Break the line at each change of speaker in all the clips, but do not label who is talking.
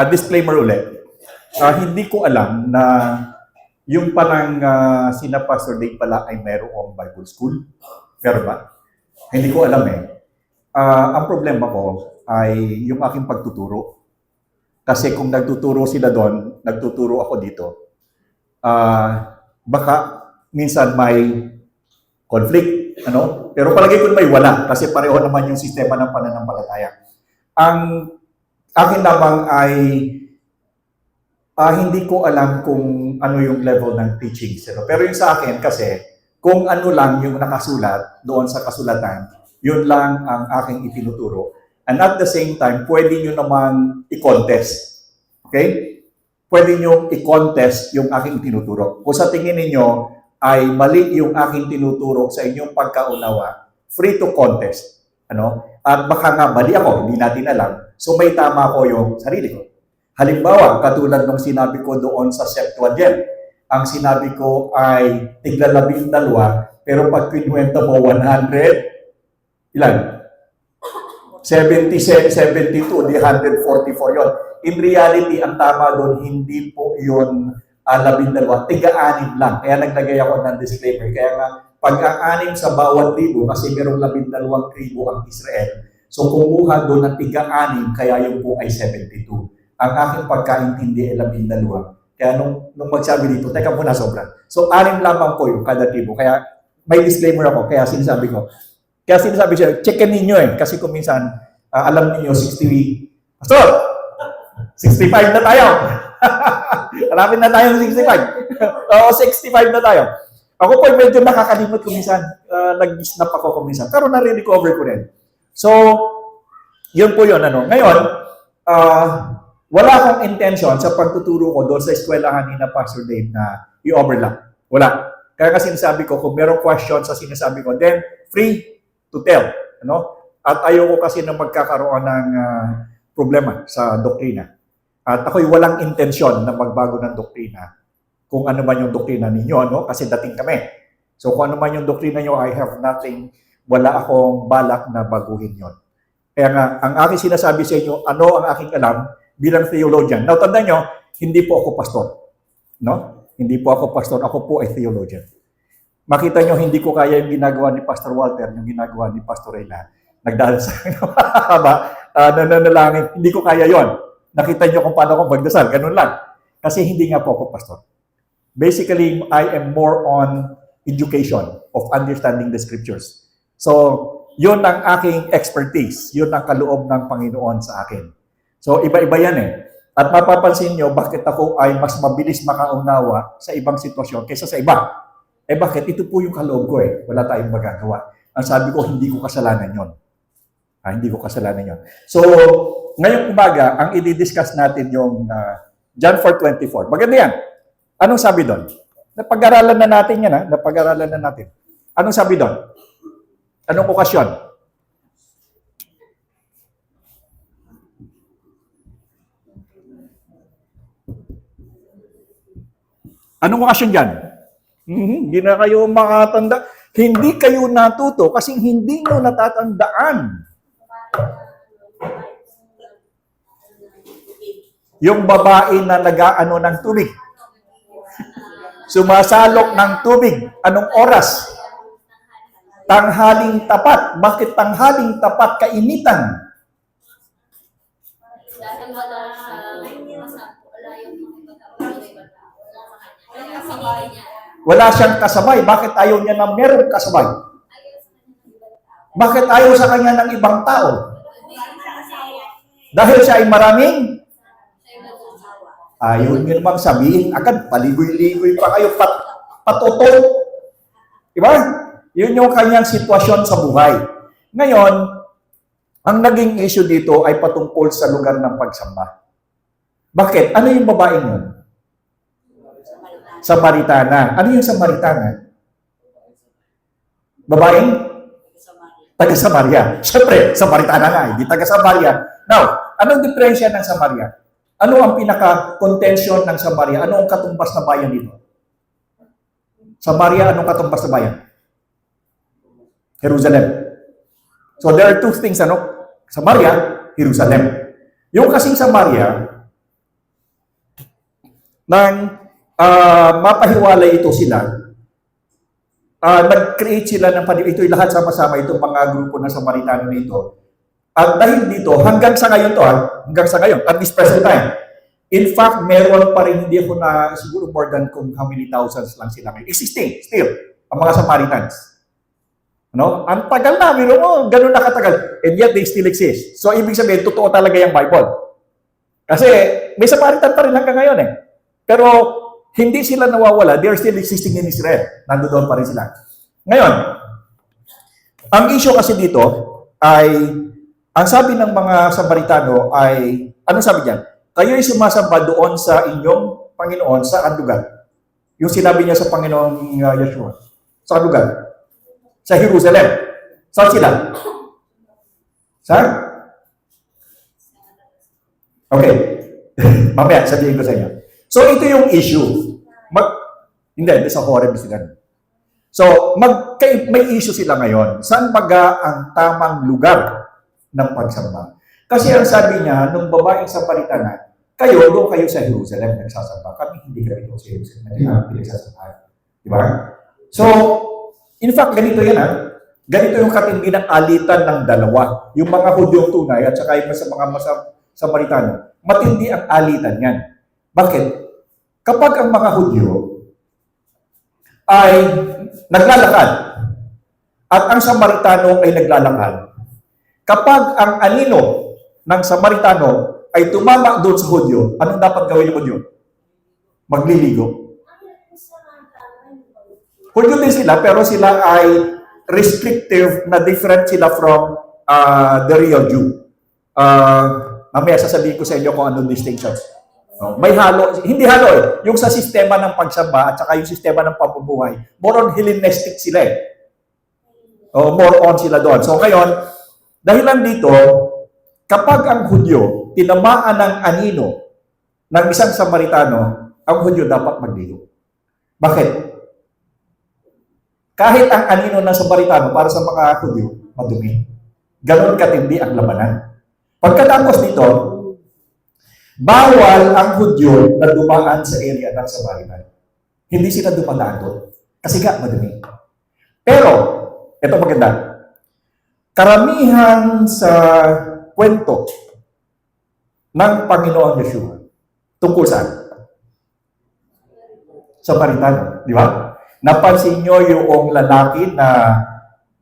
Disclaimer ulit. Hindi ko alam na yung palang sina Pastor Dave pala ay mayroong Bible School. Pero ba? Hindi ko alam eh. Ang problema ko ay yung aking pagtuturo. Kasi kung nagtuturo sila doon, nagtuturo ako dito, baka minsan may conflict, ano? Pero palagi ko may wala kasi pareho naman yung sistema ng pananampalataya. Ang akin lamang ay hindi ko alam kung ano yung level ng teachings. Pero yung sa akin kasi, kung ano lang yung nakasulat doon sa kasulatan, yun lang ang aking itinuturo. And at the same time, pwede nyo namang i-contest. Okay? Pwede nyo i-contest yung aking tinuturo. Kung sa tingin ninyo ay mali yung aking tinuturo sa inyong pagkaunawa, free to contest. Ano? At baka nga mali ako, hindi natin alam. So may tama ko yung sarili ko. Halimbawa, katulad ng sinabi ko doon sa Septuagint, ang sinabi ko ay tiglalabing dalawa, pero pag kinuwenta mo 100, ilan? 70, 72, di 144 yon. In reality, ang tama doon, hindi po yun 12, tiga-anim lang. Kaya naglagay ako ng disclaimer. Kaya nga, pag ang anim sa bawat tribo, kasi merong 12 tribo ang Israel, so kumuha doon ng tiga-anim, kaya yung po ay 72. Ang aking pagkaintindi ay 12. Kaya nung magsabi dito, teka muna sobra. So, 6 lamang po yung kada tribo. Kaya may disclaimer ako, kaya sinasabi ko. Kaya sinasabi siya, checkin ninyo eh. Kasi kung minsan, alam niyo 60, Pastor, 65 na tayo. Harapin na tayo ng 65. Oo, 65 na tayo. Ako po medyo nakakalimot kung minsan. Nag-snap ako kung minsan. Pero nare-recover ko rin. So, yun po yun. Ano. Ngayon, wala akong intention sa pagtuturo ko doon sa eskwelahan ni na Pastor Dave na i-overlap. Wala. Kaya kasi sinasabi ko, kung merong question sa sinasabi ko, then free to tell. Ano? At ayoko kasi na magkakaroon ng problema sa doktrina. At ako'y walang intensyon na magbago ng doktrina. Kung ano man yung doktrina ninyo, ano? Kasi dating kami. So kung ano man yung doktrina nyo, I have nothing, wala akong balak na baguhin yon. Kaya nga, ang aking sinasabi sa inyo, ano ang aking alam bilang theologian. Now, tandaan nyo, hindi po ako pastor. No? Hindi po ako pastor, ako po ay theologian. Makita nyo, hindi ko kaya yung ginagawa ni Pastor Walter, yung ginagawa ni Pastor Reyna. Nagdahal sa nananalangin. Hindi ko kaya yon. Nakita nyo kung paano ako magdasal. Ganun lang. Kasi hindi nga po ako pastor. Basically, I am more on education of understanding the scriptures. So, yun ang aking expertise. Yun ang kaloob ng Panginoon sa akin. So, iba-iba yan eh. At mapapansin nyo, bakit ako ay mas mabilis makaunawa sa ibang sitwasyon kaysa sa iba. Eh bakit? Ito po yung kaloob ko eh. Wala tayong magagawa. Ang sabi ko, hindi ko kasalanan yon. Hindi ko kasalanan yon. So, ngayong umaga, ang i-discuss natin yung John 4:24. Maganda yan. Anong sabi doon? Napag-aralan na natin yan, ha? Napag-aralan na natin. Anong sabi doon? Anong okasyon? Anong okasyon dyan? Hindi na kayo makatanda. Hindi kayo natuto kasi hindi nyo natatandaan. Yung babae na nag-aano ng tubig. Sumasalok ng tubig. Anong oras? Tanghaling tapat. Bakit tanghaling tapat? Kainitan. Wala siyang kasabay. Bakit ayaw niya na meron kasabay? Bakit ayaw sa kanya ng ibang tao? Dahil siya ay maraming? Ayaw niyo namang sabihin agad, paligoy-ligoy pa kayo, patotoo. Diba? Yun yung kanyang sitwasyon sa buhay. Ngayon, ang naging issue dito ay patungkol sa lugar ng pagsamba. Bakit? Ano yung babaeng yun? Samaritana. Ano yung Samaritana? Babaeng? Taga-Samaria. Siyempre, Samaritana nga, hindi taga-Samaria. Now, anong diferensya ng Samaria? Ano ang pinaka-contention ng Samaria? Ano ang katumbas na bayan dito? Samaria, anong katumbas na bayan? Jerusalem. So there are two things, ano? Samaria, Jerusalem. Yung kasing Samaria, nang mapahiwalay ito sila, nag-create sila ng ito'y lahat sama-sama, itong mga grupo ng Samaritano nito. At dahil dito, hanggang sa ngayon to, hanggang sa ngayon, at this present time, in fact, meron pa rin, hindi ako na siguro more than kung how many thousands lang sila ngayon. Existing, still, ang mga Samaritans. No? Ang tagal na, biro mo, ganun na katagal. And yet, they still exist. So, ibig sabihin, totoo talaga yung Bible. Kasi, may Samaritan pa rin hanggang ngayon eh. Pero, hindi sila nawawala. They are still existing in Israel. Nandoon pa rin sila. Ngayon, ang issue kasi dito ay, ang sabi ng mga Samaritano ay, ano sabi diyan? Kayo'y sumasamba doon sa inyong Panginoon sa lugar. Yung sinabi niya sa Panginoong Yeshua. Sa lugar. Sa Jerusalem. Saan sila? Saan? Okay. Mamaya, sabihin ko sa inyo. So, ito yung issue. Hindi sa Horeb sila. So, may issue sila ngayon. Saan ang tamang lugar ng pagsamba? Kasi ang sabi niya, nung babaeng Samaritana, doon kayo sa Jerusalem nagsasamba. Kami hindi kami doon sa Jerusalem. Hindi kami pinagsasambahan. Diba? So, in fact, ganito yan Ganito yung katindi ng alitan ng dalawa. Yung mga Hudyong tunay at saka yung mga Samaritano. Matindi ang alitan yan. Bakit? Kapag ang mga Hudyo ay naglalakad at ang Samaritano ay naglalakad, kapag ang anino ng Samaritano ay tumama doon sa Hudyo, anong dapat gawin ng Hudyo? Magliligo. Hudyo din sila, pero sila ay restrictive na different sila from the real Jew. Mamaya sasabihin ko sa inyo kung anong distinctions. May halo, hindi halo yung sa sistema ng pagsamba at saka yung sistema ng pamumuhay, more on Hellenistic sila more on sila doon. So ngayon, dahilan dito, kapag ang Hudyo tinamaan ng anino ng isang Samaritano, ang Hudyo dapat magligo. Bakit? Kahit ang anino ng Samaritano para sa mga Hudyo, madumi. Ganon katindi ang labanan. Pagkatapos nito, bawal ang Hudyo na dumaan sa area ng Samaritan. Hindi sila dumadaan doon. Kasi madumi. Pero, ito maganda. Karamihan sa kwento ng Panginoon Yeshua tungkol saan? Samaritan. Di ba? Napansin nyo yung lalaki na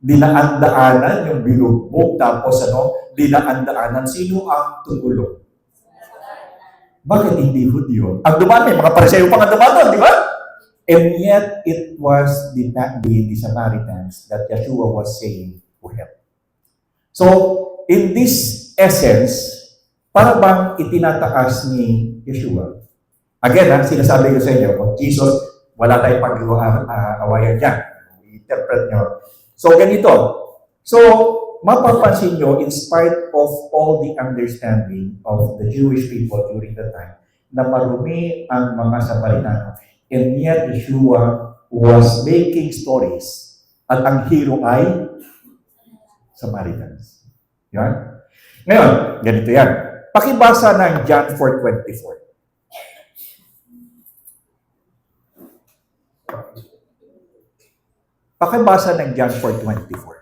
dinaan-daanan, yung binugbog, tapos dinaan-daanan. Sino ang tumulong? Bakit hindi Hudyo? Ang dumaan, may mga Pariseo pa nga dumaan, di ba? And yet, it was the Samaritans that Yeshua was saying to help. So, in this essence, para bang itinataas ni Yeshua? Again, sinasabi ko sa inyo, kung Jesus, wala tayong pag-awayan dyan. I-interpret nyo. So, ganito. So, mapapansin nyo, in spite of all the understanding of the Jewish people during the time, na marumi ang mga Samaritano. And yet, Yeshua was making stories. At ang hero ay Samaritans. Yan? Ngayon, ganito yan. Pakibasa ng John 4:24. Pakibasa ng John 4:24.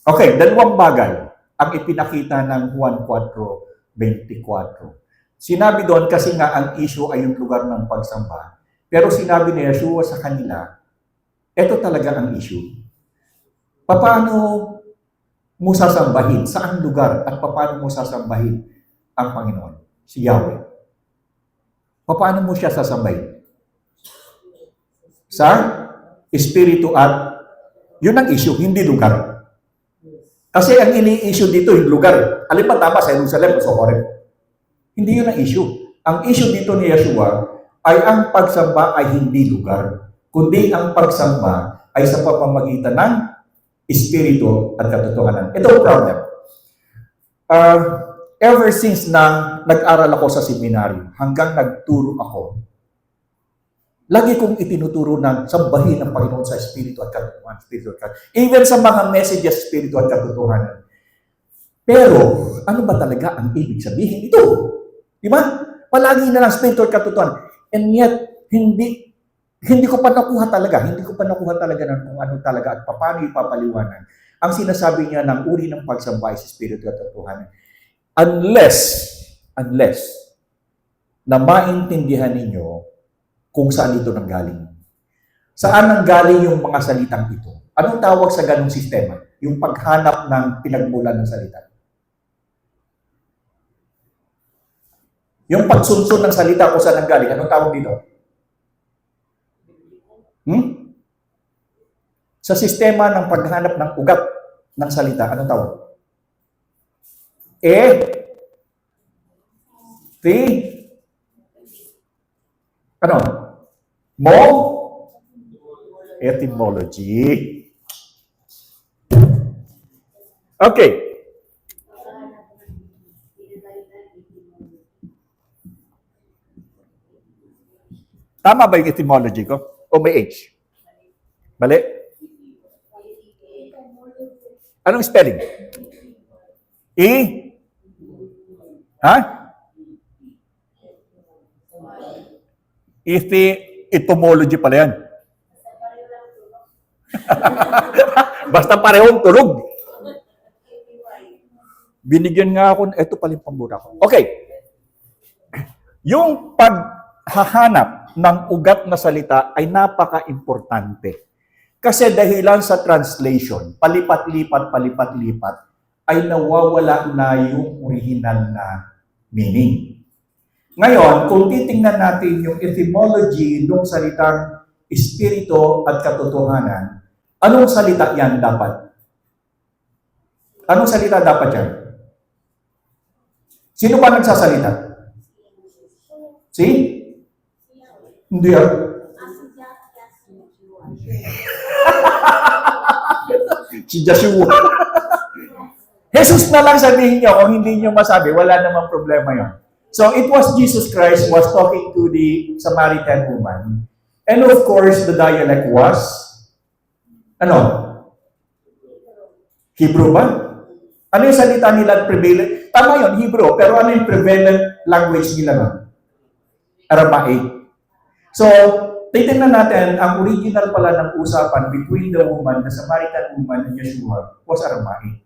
Okay, dalawang bagay ang ipinakita ng Juan 4:24. Sinabi doon kasi nga ang issue ay yung lugar ng pagsamba. Pero sinabi ni Yeshua sa kanila, ito talaga ang issue. Paano mo sasambahin? Saan lugar? At paano mo sasambahin ang Panginoon? Si Yahweh. Paano mo siya sasambahin? Sa Espiritu at yun ang issue, hindi lugar. Kasi ang ini-issue dito yung lugar. Alin ba tama sa Jerusalem o sa Horeb? Hindi yun ang issue. Ang issue dito ni Yeshua ay ang pagsamba ay hindi lugar, kundi ang pagsamba ay sa pamamagitan ng Espiritu at katotohanan. Ito ang problem. Ever since na nag-aral ako sa seminaryo, hanggang nagturo ako, Lagi kong itinuturo ng sambahin ng Panginoon sa Espiritu at katotohanan. Even sa mga messages, Espiritu at katotohanan. Pero, ano ba talaga ang ibig sabihin ito? Di ba? Palagi na lang Espiritu at katotohanan. And yet, hindi ko pa nakuha talaga ng kung ano talaga at paano ipapaliwanag ang sinasabi niya ng uri ng pagsamba sa Espiritu at katotohanan. Unless na maintindihan ninyo kung saan ito nanggaling. Saan nanggaling yung mga salitang ito? Anong tawag sa ganong sistema? Yung paghanap ng pinagmulan ng salita. Yung pagsunsun ng salita kung saan nanggaling, anong tawag dito? Sa sistema ng paghanap ng ugat ng salita, anong tawag? Etymology. Okay. Tama ba yung etymology ko? O may H? Mali? Anong spelling? Etymology pala yan. Basta parehong tulog. Binigyan nga ako, eto pala yung pambura ko. Okay. Yung paghahanap ng ugat na salita ay napaka-importante. Kasi dahilan sa translation, palipat-lipat, ay nawawala na yung original na meaning. Ngayon, kung titingnan natin yung etymology ng salitang Espiritu at katotohanan, anong salita yan dapat? Anong salita dapat yan? Sino ba nagsasalita? Hindi yan. Si Joshua. Jesus na lang sabihin niyo, kung hindi niyo masabi, wala namang problema yon. So, it was Jesus Christ was talking to the Samaritan woman. And of course, the dialect was, Hebrew ba? Ano yung salita nila prevalent? Tama yun, Hebrew. Pero ano yung prevalent language nila ba? Aramaic. So, titignan natin, ang original pala ng usapan between the woman, the Samaritan woman, and Yeshua was Aramaic.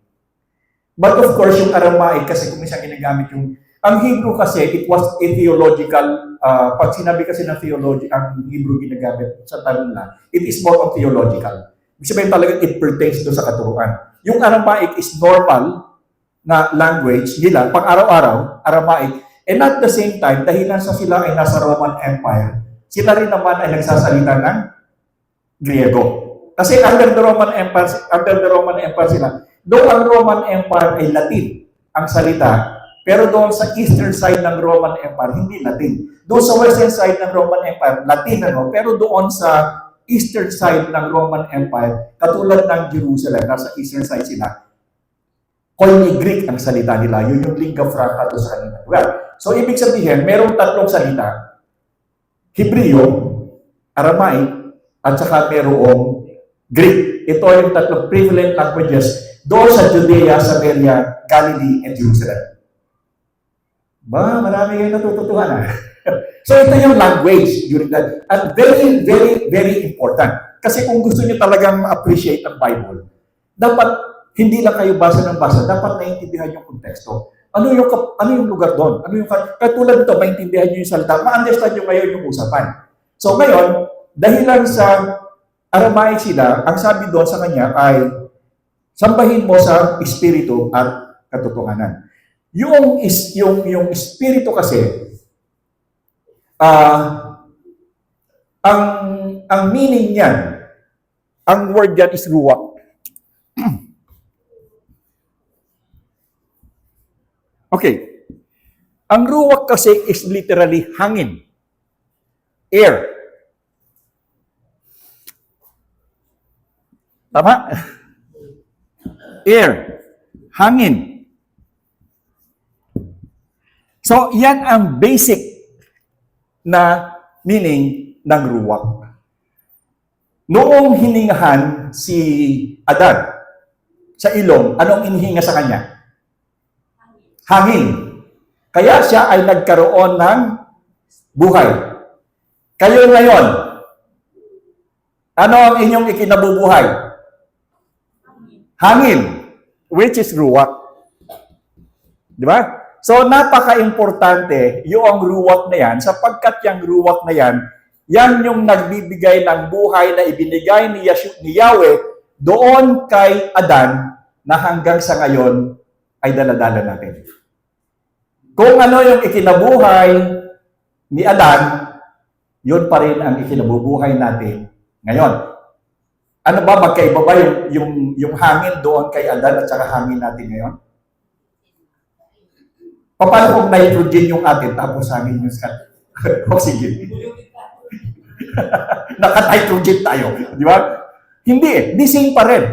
But of course, yung Aramaic, kasi kung isang ginagamit yung, ang Hebrew kasi, it was a theological, pag sinabi kasi ng theology, ang Hebrew ginagamit sa tanong na, it is more of theological. Ibig sabihin talaga, it pertains doon sa katuruan. Yung Aramaic is normal na language nila, pang araw-araw, Aramaic, and at the same time, dahilan sa sila ay nasa Roman Empire, sila rin naman ay nagsasalita ng Griego. Kasi under the Roman Empire sila. Doon ang Roman Empire ay Latin ang salita, pero doon sa eastern side ng Roman Empire, hindi Latin. Doon sa western side ng Roman Empire, Latin pero doon sa eastern side ng Roman Empire, katulad ng Jerusalem, nasa eastern side sila, Koine Greek ang salita nila. Yun yung lingua franca doon sa kanila. Well, so ibig sabihin, merong tatlong salita. Hebreo, Aramaic, at saka merong Greek. Ito yung tatlong prevalent languages doon sa Judea, Samaria, Galilee, and Jerusalem. Marami kayong natututuhan. So ito yung language during that. And very, very, very important. Kasi kung gusto niyo talagang ma-appreciate ang Bible, dapat hindi lang kayo basa ng basa, dapat naiintindihan yung konteksto. Ano yung lugar doon? Katulad nito, maintindihan niyo yung salita, ma-understand niyo ngayon yung usapan. So ngayon, dahilan sa Aramaic sila, ang sabi doon sa kanya ay, sambahin mo sa Espiritu at katotohanan. Yung Espiritu kasi, ang meaning niyan, ang word yan is ruwak. Okay. Ang ruwak kasi is literally hangin. Air. Tama? Air. Hangin. So, yan ang basic na meaning ng ruwak. Noong hiningahan si Adan sa ilong, anong inihinga sa kanya? Hangin. Kaya siya ay nagkaroon ng buhay. Kayo ngayon, ano ang inyong ikinabubuhay? Hangin, which is ruwak. Di ba? So, napaka-importante yung ruwak na yan, sapagkat yung ruwak na yan, yan yung nagbibigay ng buhay na ibinigay ni Yahweh doon kay Adan na hanggang sa ngayon ay daladala natin. Kung ano yung ikinabuhay ni Adan, yun pa rin ang ikinabubuhay natin ngayon. Ano ba, magkaiba ba yung hangin doon kay Adan at saka hangin natin ngayon? Paano kung nitrogen yung atin tapos hangin yung oxygen? Naka-nitrogen tayo. Di ba? Hindi eh. The same pa rin.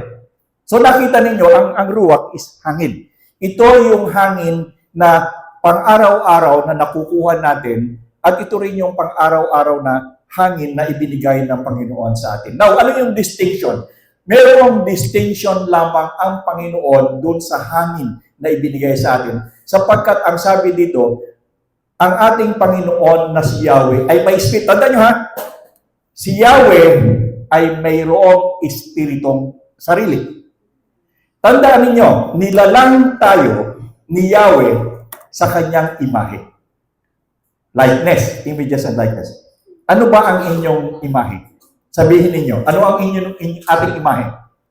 So nakita ninyo, ang ruwak is hangin. Ito yung hangin na pang-araw-araw na nakukuha natin at ito rin yung pang-araw-araw na hangin na ibinigay ng Panginoon sa atin. Now, ano yung distinction? Merong distinction lamang ang Panginoon doon sa hangin na ibinigay sa atin. Sapagkat ang sabi dito, ang ating Panginoon na si Yahweh ay may spirit. Tandaan nyo ha? Si Yahweh ay mayroong espiritong sarili. Tandaan ninyo, nilalang tayo ni Yahweh sa kanyang imahe. Likeness, images and likeness. Ano ba ang inyong imahe? Sabihin ninyo, ano ang ating imahe?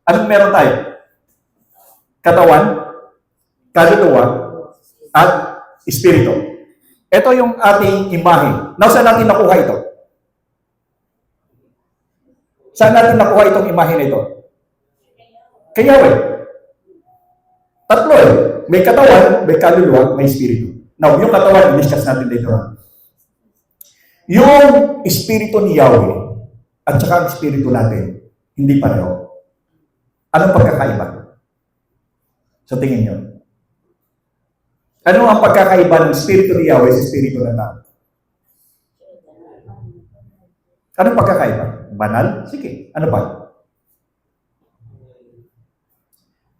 Anong meron tayo? Katawan, kaluluwa, at espiritu. Ito yung ating imahe. Now, saan natin nakuha ito? Saan natin nakuha itong imahe na ito? Kay Yahweh. Tatlo eh. May katawan, may kaluluwa, may espiritu. Now, yung katawan, i-discuss natin later on. Yung espiritu ni Yahweh at saka ang espiritu natin, hindi pareho. Anong pagkakaiba? Sa tingin nyo? Ano ang pagkakaiba ng espiritu ni Yahweh sa espiritu ng tao? Anong pagkakaiba? Banal? Sige. Ano ba?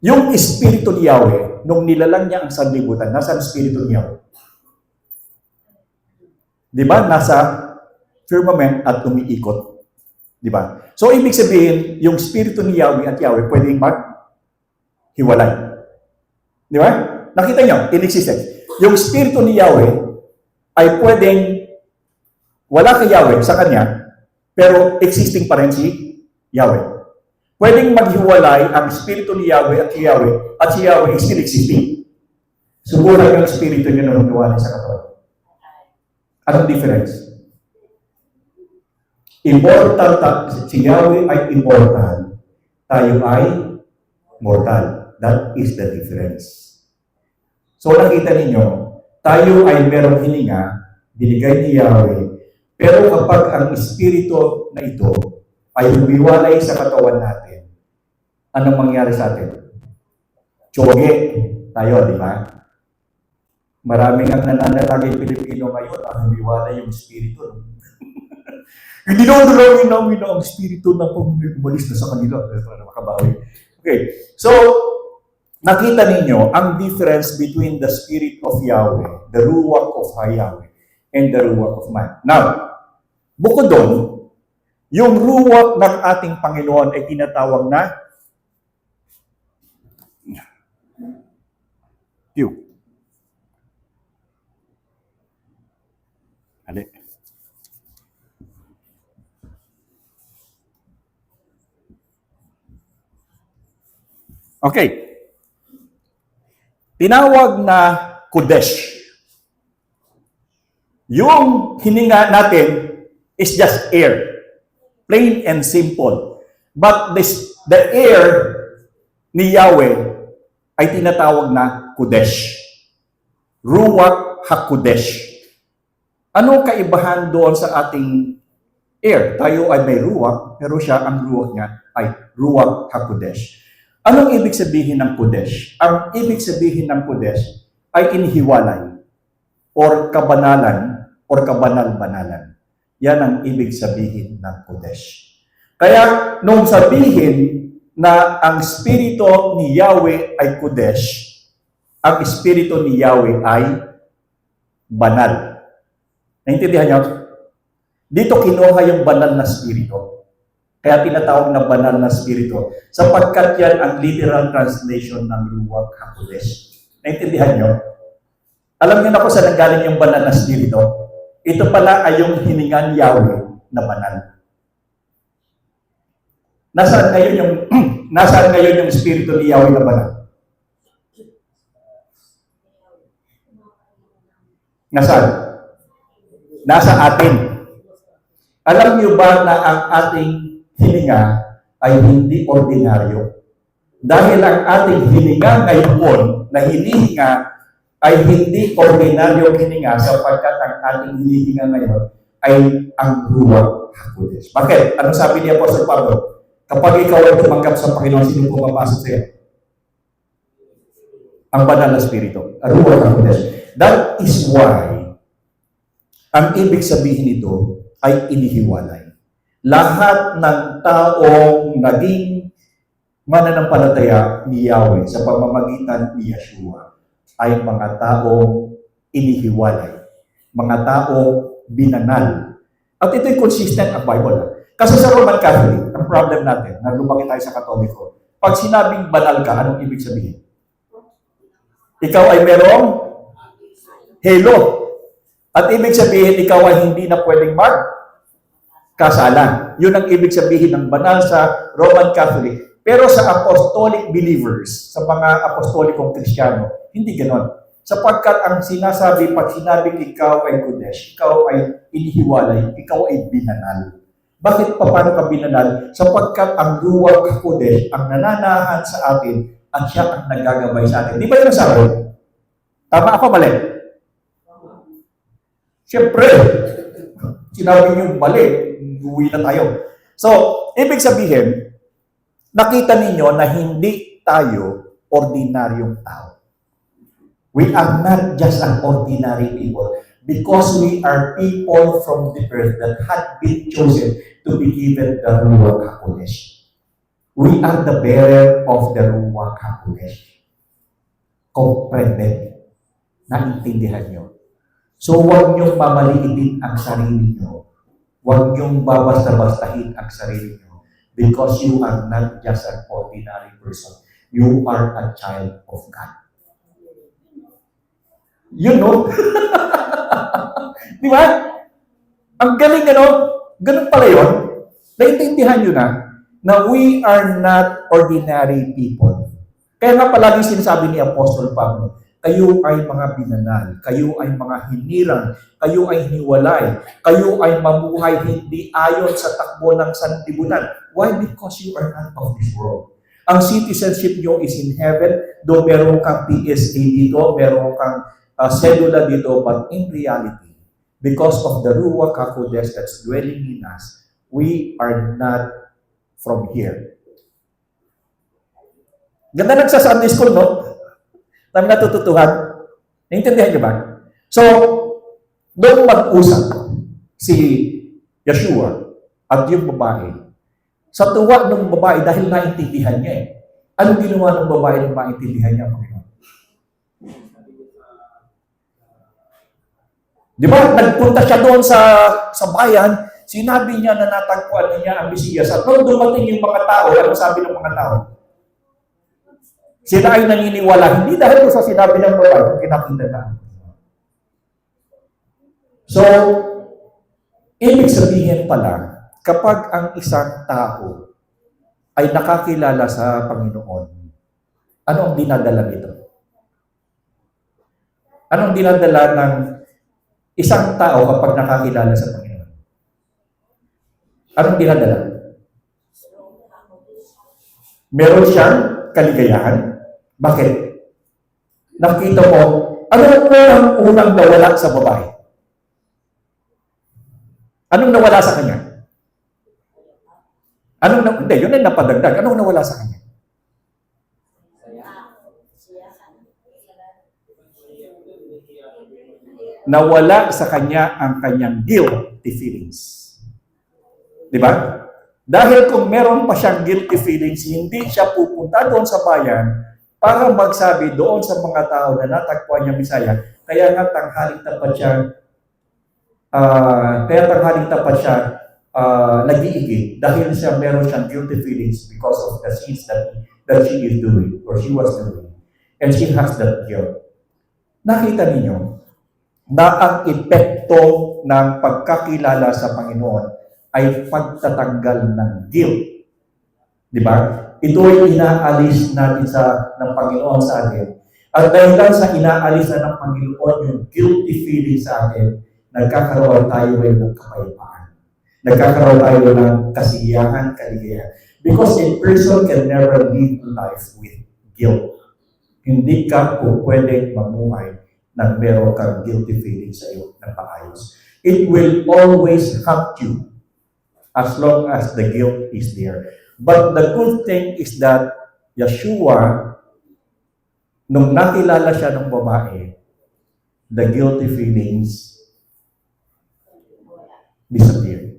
Yung espiritu ni Yahweh, nung nilalang niya ang sanlibutan, nasa ang espiritu ni Yahweh? Di ba? Nasa firmament at umiikot. Di ba? So, ibig sabihin, yung espiritu ni Yahweh at Yahweh pwedeng maghiwalay. Di ba? Nakita nyo, in existence. Yung espiritu ni Yahweh ay pwedeng wala kay Yahweh sa kanya, pero existing pa rin si Yahweh. Pwedeng maghiwalay ang espiritu ni Yahweh at si Yahweh is still existing. Subukan yung espiritu niyo na lumiwanag sa katawan. Anong difference? Immortal, si Yahweh ay immortal. Tayo ay mortal. That is the difference. So nakita ninyo, tayo ay merong hininga, binigay ni Yahweh, pero kapag ang espiritu na ito ay humiwalay sa katawan natin, anong mangyari sa atin? Tsoge tayo, di ba? Maraming ang nananatagay Pilipino ngayon, ang humiwalay yung espiritu. Hindi na namin ang espiritu na umalis na sa kanila para makabawi. Okay, so nakita ninyo ang difference between the spirit of Yahweh, the ruwak of Yahweh, and the ruwak of man. Now, bukod doon, yung ruwak ng ating Panginoon ay tinatawag na Q. Ali. Okay. Tinawag na Kodesh. Yung hininga natin is just air. Plain and simple. But the air ni Yahweh ay tinatawag na Kodesh. Ruwak HaKodesh. Ano kaibahan doon sa ating air? Tayo ay may ruwak, pero siya, ang ruwak niya ay Ruwak HaKodesh. Anong ibig sabihin ng Kodesh? Ang ibig sabihin ng Kodesh ay inihiwalay or kabanalan or kabanal-banalan. Yan ang ibig sabihin ng Kodesh. Kaya nung sabihin na ang Espiritu ni Yahweh ay Kodesh, ang Espiritu ni Yahweh ay banal. Naintindihan niyo? Dito kinuha yung banal na Espiritu. Kaya tinatawag na banal na Espiritu. Sapagkat yan ang literal translation ng Ruach HaKodesh. Naintindihan niyo? Alam niyo na kung saan nanggaling yung banal na Espiritu? Ito pala ay yung hiningan Yahweh na banal. Nasaan ngayon yung Espiritu ni Yahweh na banal? Nasaan? Nasa atin. Alam niyo ba na ang ating hininga ay hindi ordinaryo? Dahil ang ating hininga ngayon na hinihinga ay hindi ordinaryo hininga sapagkat ang ating hinihinga ngayon ay ang Ruach HaKodesh. Bakit? Anong sabi ni Apostol Pablo? Kapag ikaw ay tumanggap sa Panginoon, sino pumapasok sa iyo? Ang banal na Espiritu. Ang Ruach HaKodesh. That is why ang ibig sabihin nito ay inihiwalay. Lahat ng taong naging mananampalataya ni Yahweh sa pamamagitan ni Yeshua ay mga taong inihiwalay, mga taong binanal. At ito'y consistent ang Bible. Kasi sa Roman Catholic, ang problem natin, na lumaki tayo sa Katoliko, pag sinabing banal ka, anong ibig sabihin? Ikaw ay merong halo. At ibig sabihin, ikaw ay hindi na pwedeng kasalan. Yun ang ibig sabihin ng banal sa Roman Catholic. Pero sa apostolic believers, sa mga apostolikong Kristiyano, hindi ganon. Sapagkat ang sinasabi, pag sinabing ikaw ay Kodesh, ikaw ay inihiwalay, ikaw ay binanal. Bakit paano ka binanal? Sapagkat ang Ruach HaKodesh ang nananahan sa atin at siya ang nagagabay sa atin. Di ba yun ang sabi? Tama ako, mali? Siyempre, sinabi niyo mali, uwi na tayo. So, ibig sabihin, nakita ninyo na hindi tayo ordinaryong tao. We are not just an ordinary people because we are people from the earth that had been chosen to be given the Ruach HaKodesh. We are the bearer of the Ruach HaKodesh. Comprende? Naintindihan nyo? So, huwag niyong mamaliitin ang sarili nyo. Huwag niyong babasta-bastahin ang sarili nyo because you are not just an ordinary person. You are a child of God. You know? Di ba? Ang galing, ganun pala yun. Naintindihan nyo na we are not ordinary people. Kaya nga palagi sinasabi ni Apostol Pablo, kayo ay mga binanal, kayo ay mga hinirang, kayo ay hiniwalay, kayo ay mamuhay hindi ayon sa takbo ng sanlibunan. Why? Because you are not of this world. Ang citizenship nyo is in heaven, though meron kang PSA dito, meron kang cedula dito, but in reality, because of the Ruach HaKodesh that's dwelling in us, we are not from here. Ganda lang sa Sunday school, no? Kami natututuhan. Naintindihan niyo ba? So, doon mag-usap si Yeshua at yung babae. Sa tuwa ng babae dahil naintindihan niya eh. Anong ginawa ng babae nung maintindihan niya, Panginoon? Di ba? Nagpunta siya doon sa bayan, sinabi niya na natagpuan niya ang Mesiyas. At nung dumating yung mga tao, ano sabi ng mga tao? Sila ay naniniwala, hindi dahil sa sinabi ng babae, kung kinakita na. So, ibig sabihin pala, kapag ang isang tao ay nakakilala sa Panginoon, ano ang dinadala nito? Anong dinadala ng isang tao kapag nakakilala sa Panginoon? Anong dinadala? Meron siyang kaligayahan. Bakit? Nakita mo, ano ang unang nawala sa babae? Anong nawala sa kanya? Hindi, yun ay napadagdag. Anong nawala sa kanya? nawala sa kanya ang kanyang guilty feelings. Di ba? Dahil kung meron pa siyang guilty feelings, hindi siya pupunta doon sa bayan para magsabi doon sa mga tao na natagpuan niya Bisaya. Kaya nga tanghaling tapat siya, nag-iigit dahil meron siyang guilty feelings because of the sins that she is doing or she was doing. And she has that guilt. Nakita ninyo na ang epekto ng pagkakilala sa Panginoon ay pagtatanggal ng guilt. Di ba? Ito ay inaalis natin ng Panginoon sa atin. At dahil sa inaalis na ng Panginoon yung guilty feeling sa atin, nagkakaroon tayo ng kapayapaan. Nagkakaroon tayo ng kasiyahan, kaligayahan. Because a person can never live life with guilt. Hindi ka po pwedeng mamuhay na meron kang guilty feeling sa iyo ng maayos. It will always haunt you as long as the guilt is there. But the good thing is that Yeshua, nung nakilala siya ng babae, the guilty feelings disappeared.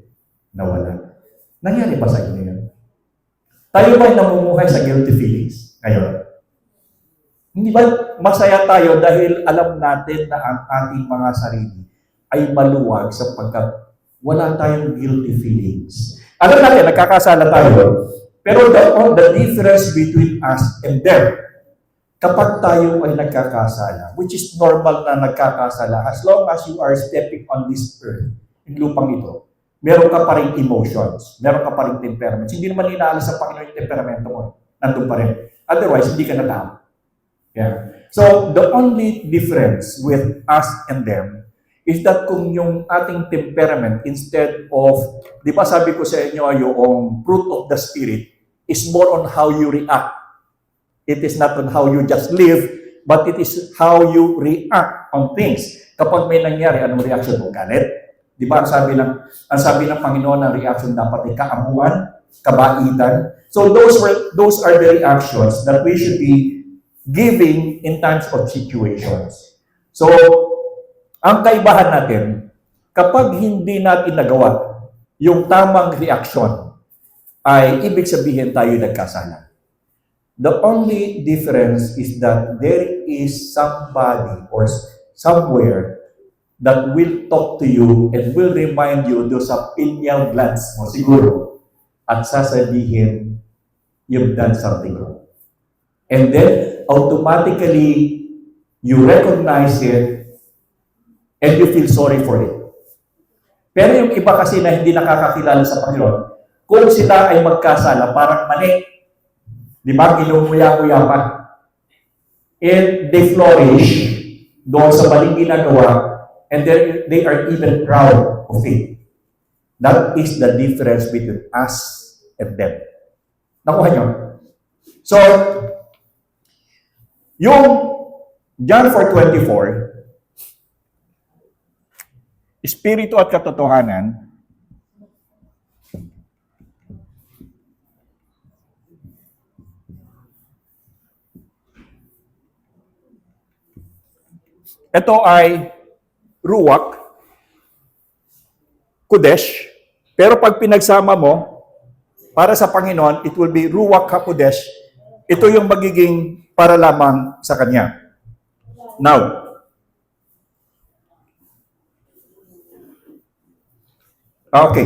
Nawala. Nangyari ba sa inyo yun? Tayo ba'y namumuhay sa guilty feelings ngayon? Hindi ba masaya tayo dahil alam natin na ang ating mga sarili ay maluwag sapagkat wala tayong guilty feelings. Alam natin, nagkakasala tayo. Pero the difference between us and them, kapag tayo ay nagkakasala, which is normal na nagkakasala, as long as you are stepping on this earth, yung lupang ito, meron ka pa rin emotions, meron ka pa rin temperaments. Hindi naman inaalis sa Panginoon yung temperamento mo. Nandun pa rin. Otherwise, hindi ka na tao. Yeah. So, the only difference with us and them is that kung yung ating temperament, instead of, di ba sabi ko sa inyo, yung fruit of the Spirit is more on how you react. It is not on how you just live, but it is how you react on things. Kapag may nangyari, anong reaction mo? Galit? Di ba ang sabi ng Panginoon na reaction dapat ay kaamuan, kabaitan. So those are the reactions that we should be giving in times of situations. So, ang kaibahan natin, kapag hindi natin nagawa yung tamang reaction, ay ibig sabihin tayo nagkasala. The only difference is that there is somebody or somewhere that will talk to you and will remind you do sa pineal glands mo siguro at sasabihin you've done something wrong. And then, automatically, you recognize it and you feel sorry for it. Pero yung iba kasi na hindi nakakakilala sa Panginoon, kung sila ay magkasala, parang mali. Di ba? Inumuya-uya pa. And they flourish doon sa maling ginagawa and they are even proud of it. That is the difference between us and them. Nakuha nyo? So, yung John 4:24, Espiritu at katotohanan, ito ay Ruach, Kodesh, pero pag pinagsama mo, para sa Panginoon, it will be Ruach HaKodesh. Ito yung magiging para lamang sa Kanya. Now, okay.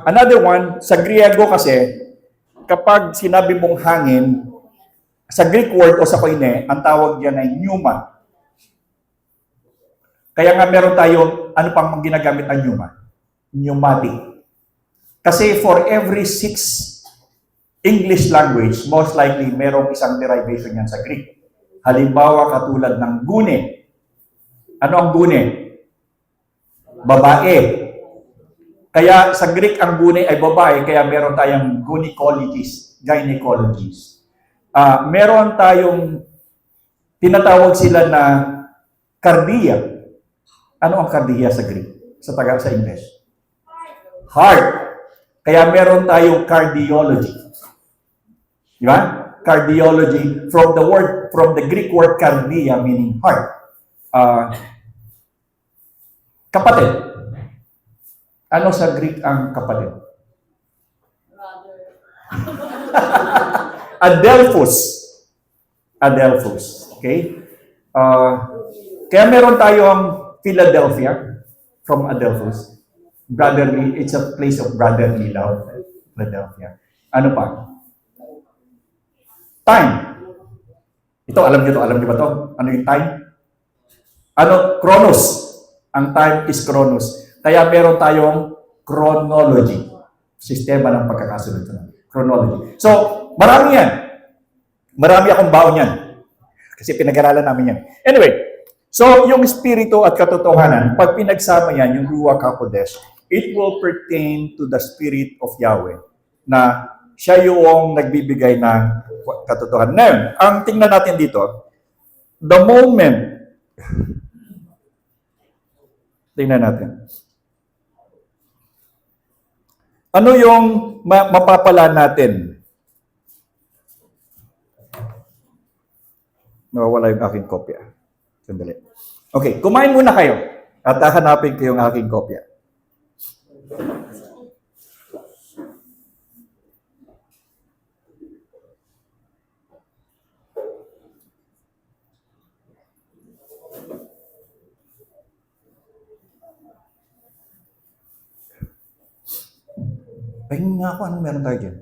Another one, sa Griego kasi, kapag sinabi mong hangin, sa Greek word o sa koine, ang tawag diyan ay pneuma. Kaya nga meron tayong, ano pang ginagamit ang pneuma? Pneumatic. Kasi for every 6 English language, most likely merong isang derivation yan sa Greek. Halimbawa, katulad ng gune. Ano ang gune? Babae. Kaya sa Greek, ang gune ay babae, kaya meron tayong gynecologists. Meron tayong, tinatawag sila na cardia. Ano ang cardia sa Greek? Sa English? Heart. Kaya meron tayong cardiology. Di ba? Cardiology from the Greek word cardia meaning heart. Kapatid. Ano sa Greek ang kapatid? Adelphos. Adelphos. Okay? Kaya meron tayong Philadelphia from Adelphos. Brotherly, it's a place of brotherly love. Philadelphia. Ano pa? Time. Ito, alam niyo ba to? Ano yung time? Ano? Chronos. Ang time is Chronos. Kaya meron tayong chronology. Sistema ng pagkakasunod. Chronology. So, marami yan. Marami akong baon yan. Kasi pinag-aralan namin yan. Anyway, so yung espiritu at katotohanan, pag pinagsama yan, yung Ruach HaKodesh, it will pertain to the Spirit of Yahweh na siya yung nagbibigay ng katotohanan. Ngayon, ang tingnan natin dito, the moment, tingnan natin, ano yung mapapala natin? Nawawala yung aking kopya. Sandali. Okay, kumain muna kayo at hahanapin ko yung aking kopya. Pahingin nga ako, anong meron tayo dyan?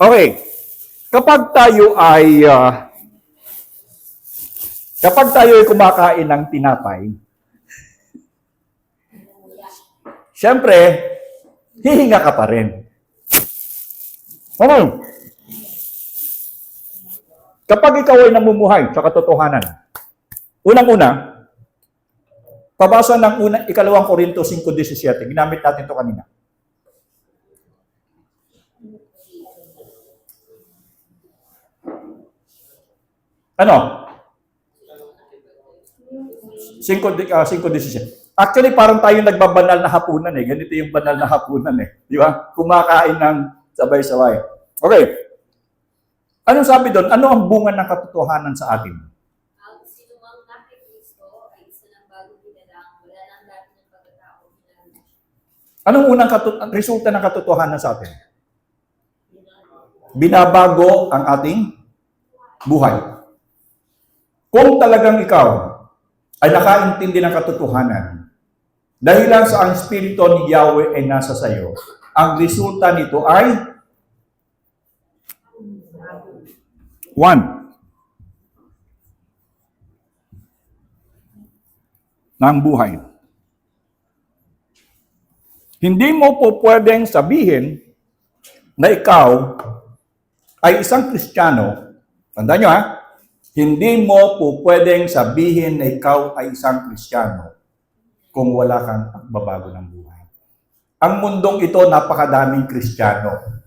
Okay. Kapag tayo ay kumakain ng tinapay, syempre, hihinga ka pa rin. Okay. Kapag ikaw ay namumuhay sa katotohanan, unang-una, pabasa ng ikalawang Korinto 5:17, ginamit natin ito kanina. Ano? 5:17. Actually, parang tayo nagbabanal na hapunan eh. Ganito yung banal na hapunan eh. Di ba? Kumakain ng sabay-sabay. Okay. Anong sabi doon? Ano ang bunga ng katotohanan sa atin?
Ang sinumang kay Kristo ay isa ng bagong binalang, wala nang dati ng pagkatao.
Anong unang resulta ng katotohanan sa atin? Binabago ang ating buhay. Kung talagang ikaw ay nakaintindi ng katotohanan, dahil lang sa ang Espiritu ni Yahweh ay nasa sayo, ang resulta nito ay 1. Ng buhay. Hindi mo po pwedeng sabihin na ikaw ay isang Kristiyano. Tandaan nyo ha? Hindi mo po pwedeng sabihin na ikaw ay isang Kristiyano kung wala kang pagbabago ng buhay. Ang mundong ito, napakadaming Kristiyano.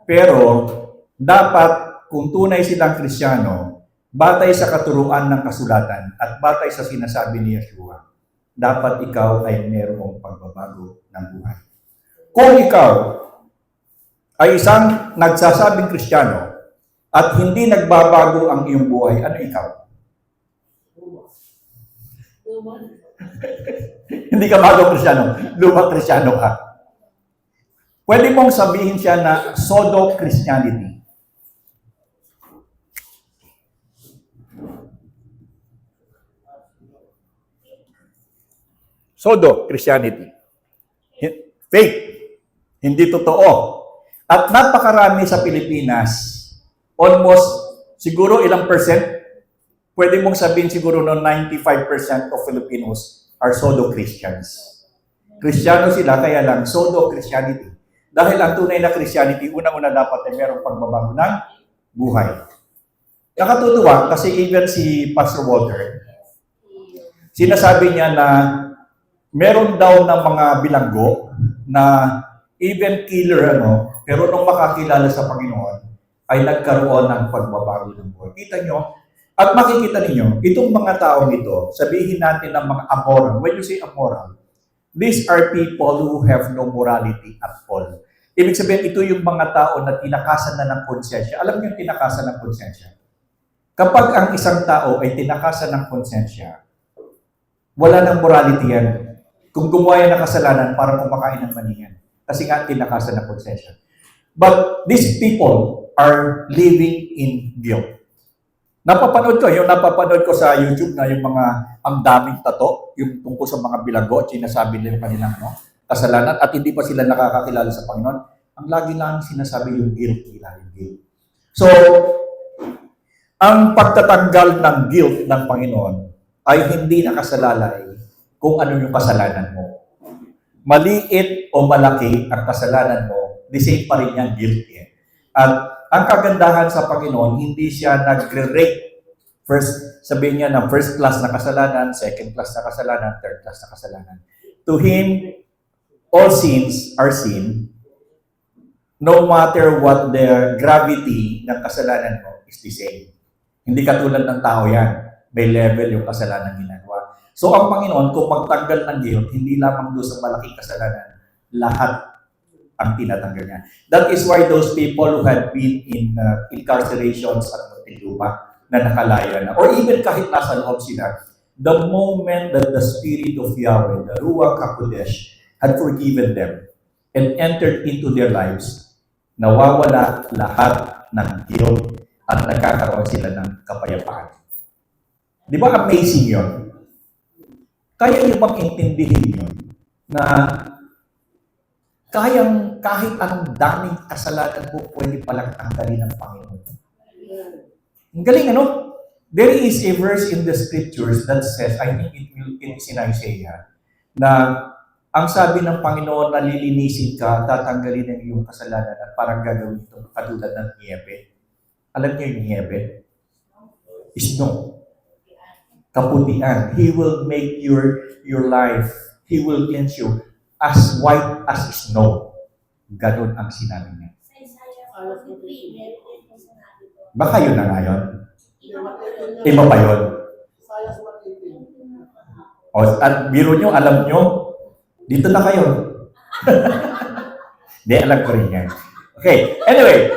Pero, dapat, kung tunay silang Kristiyano, batay sa katuruan ng kasulatan at batay sa sinasabi ni Yeshua, dapat ikaw ay mayroong pagbabago ng buhay. Kung ikaw ay isang nagsasabing Kristiyano at hindi nagbabago ang iyong buhay, ano ikaw? Hindi ka bagong Kristiyano, lumang Kristiyano ka. Pwede mong sabihin siya na pseudo-Christianity. Pseudo-Christianity. Fake. Hindi totoo. At napakarami sa Pilipinas, almost, siguro ilang percent, pwede mong sabihin siguro no 95% of Filipinos are pseudo-Christians. Kristiyano sila, kaya lang pseudo-Christianity. Dahil ang tunay na Christianity, unang-una dapat ay merong pagbabago ng buhay. Nakatutuwa kasi even si Pastor Walter, sinasabi niya na meron daw ng mga bilanggo na even killer pero nung makakilala sa Panginoon, ay nagkaroon ng pagbabago ng buhay. Kita nyo, at makikita ninyo, itong mga taong ito, sabihin natin ng mga amoral. When you say amoral, These are people who have no morality at all. Ibig sabihin, ito yung mga tao na tinakasan na ng konsensya. Alam niyo yung tinakasan ng konsensya? Kapag ang isang tao ay tinakasan ng konsensya, wala ng morality yan. Kung gumawa yan ng kasalanan, parang kumakain ng maningan. Kasi nga, tinakasan ng konsensya. But these people are living in guilt. Napapanood ko sa YouTube na yung mga ang daming tato, yung tungkol sa mga bilanggo, sinasabi nila yung kanilang kasalanan at hindi pa sila nakakakilala sa Panginoon. Ang lagi lang sinasabi yung guilt nila, yung guilt. So, ang pagtatanggal ng guilt ng Panginoon ay hindi nakasalalay kung ano yung kasalanan mo. Maliit o malaki ang kasalanan mo, the same pa rin yung guilt eh. At ang kagandahan sa Panginoon, hindi siya nagre-rate. First, sabihin niya na first class na kasalanan, second class na kasalanan, third class na kasalanan. To Him, all sins are sin. No matter what the gravity ng kasalanan mo is the same. Hindi katulad ng tao yan. May level yung kasalanan ginagawa. So ang Panginoon, kung magtanggal ng guilt, hindi lamang doon sa malaking kasalanan, lahat ang tinatanggal niya. That is why those people who had been in incarcerations at Muntinlupa na nakalaya na, or even kahit nasa loob sila, the moment that the Spirit of Yahweh, the Ruach HaKodesh, had forgiven them and entered into their lives, nawawala lahat ng guilt at nagkakaroon sila ng kapayapaan. Di ba amazing yun? Kaya niyo bang intindihin yun na kahit anong daming kasalanan mo, pwede palang tanggalin ng Panginoon. Ang galing, ano? There is a verse in the scriptures that says, I think it is in Isaiah, na ang sabi ng Panginoon na lilinisin ka, tatanggalin ang iyong kasalanan at parang gagawin ito katulad ng niebe. Alam niyo yung niebe? Snow. Kaputian. He will make your life, He will cleanse you as white as snow. Ganon ang sinabi niya.
Sa Isaiah 43, meron din po sinabi ko.
Baka yun na nga yun. Iba pa yun. O, at biro nyo, alam nyo, dito na kayo. Hindi, alam ko rin yan. Okay, anyway.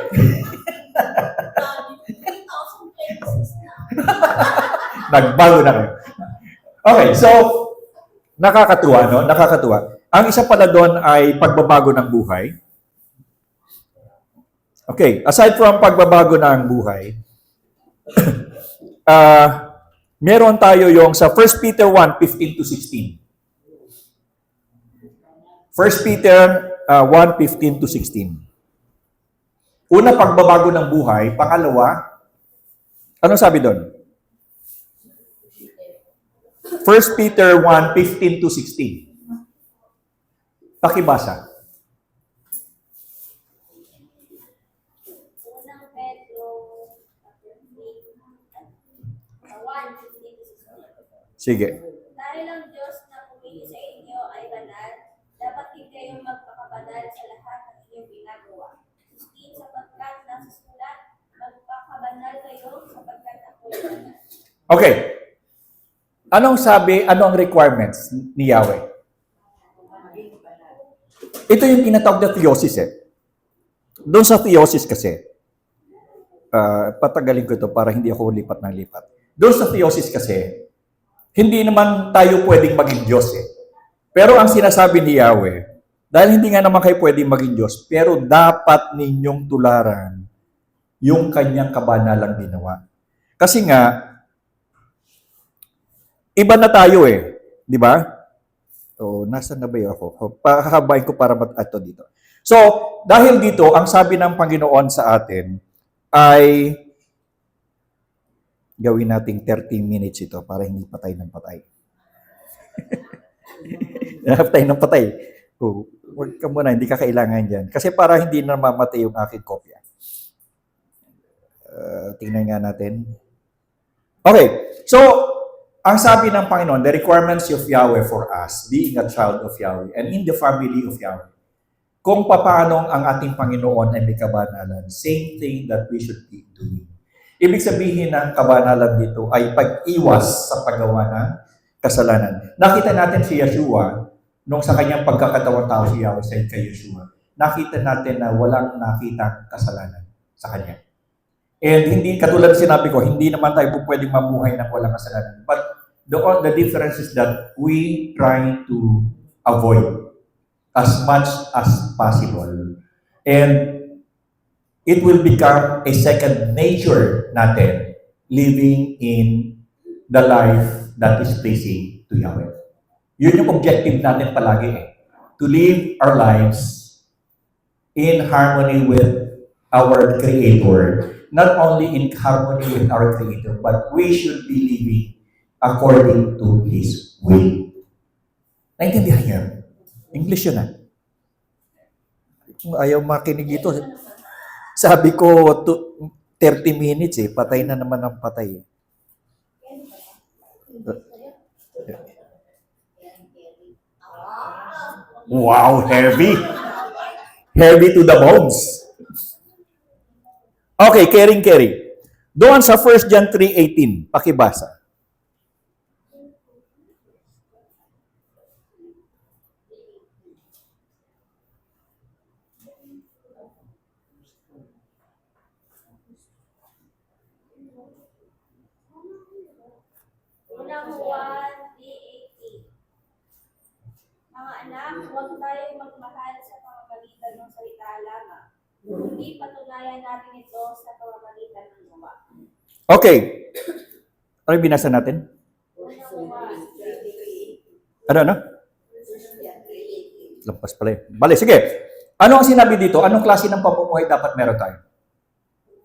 Nagbago na kayo. Okay, so, nakakatuwa, no? Nakakatuwa. Ang isa pala doon ay pagbabago ng buhay. Okay, aside from pagbabago ng buhay, meron tayo yung sa 1 Peter 1:15-16. 1 Peter 1:15-16. Una, pagbabago ng buhay. Pangalawa, anong sabi doon? 1 Peter 1:15-16. Pakibasa.
Unang Pedro, 1:15-16.
Sige.
Dahil ang Diyos na pumili sa inyo ay banal, dapat din kayong magpakabanal sa lahat ng inyong ginagawa. 16, sapagkat nasa sulat, magpakabanal kayo sapagkat ako'y banal.
Okay. Anong sabi, ano ang requirements ni Yahweh? Ito yung tinatawag na theosis eh. Doon sa theosis kasi, patagalin ko ito para hindi ako lipat ng lipat. Doon sa theosis kasi, hindi naman tayo pwedeng maging Diyos eh. Pero ang sinasabi ni Yahweh, dahil hindi nga naman kayo pwedeng maging Diyos, pero dapat ninyong tularan yung kanyang kabanalang ginawa. Kasi nga, iba na tayo eh. Di ba? O, nasaan na ba yun ako? Pahabain ko para ito dito. So, dahil dito, ang sabi ng Panginoon sa atin ay gawin nating 30 minutes ito para hindi patay ng patay. Patay ng patay. Oh, wag ka muna, hindi ka kailangan dyan. Kasi para hindi na mamatay yung aking kopya. Tingnan nga natin. Okay, so, ang sabi ng Panginoon, the requirements of Yahweh for us, being a child of Yahweh, and in the family of Yahweh, kung paano ang ating Panginoon ay may kabanalan, same thing that we should be doing. Ibig sabihin ng kabanalan dito ay pag-iwas sa paggawa ng kasalanan. Nakita natin si Yeshua nung sa kanyang pagkakatawang tao si Yahweh said kay Yeshua, nakita natin na walang nakitang kasalanan sa kanya. And hindi, katulad sinabi ko, hindi naman tayo pwedeng mabuhay ng walang kasalanan. But the difference is that we try to avoid as much as possible. And it will become a second nature natin living in the life that is pleasing to Yahweh. Yun yung objective natin palagi eh. To live our lives in harmony with our Creator. Not only in harmony with our Creator, but we should be living according to His will. Naintindihan niyo? English yun ah. Ayaw makinig ito. Sabi ko, 30 minutes eh. Patay na naman ang patay. Wow, heavy. Heavy to the bones. Okay, caring. Doon sa 1 John 3:18, pakibasa.
Unang Juan 3:18. Mga anak, huwag tayong magmahal sa pamamagitan ng salita lamang. Hindi patunayan natin ito sa pamamagitan ng gawa.
Okay. Ano yung binasa natin?
Unang Juan 3:18.
Ano? Lampas pala eh. Bale, sige. Ano ang sinabi dito? Anong klase ng pamumuhay dapat meron tayo?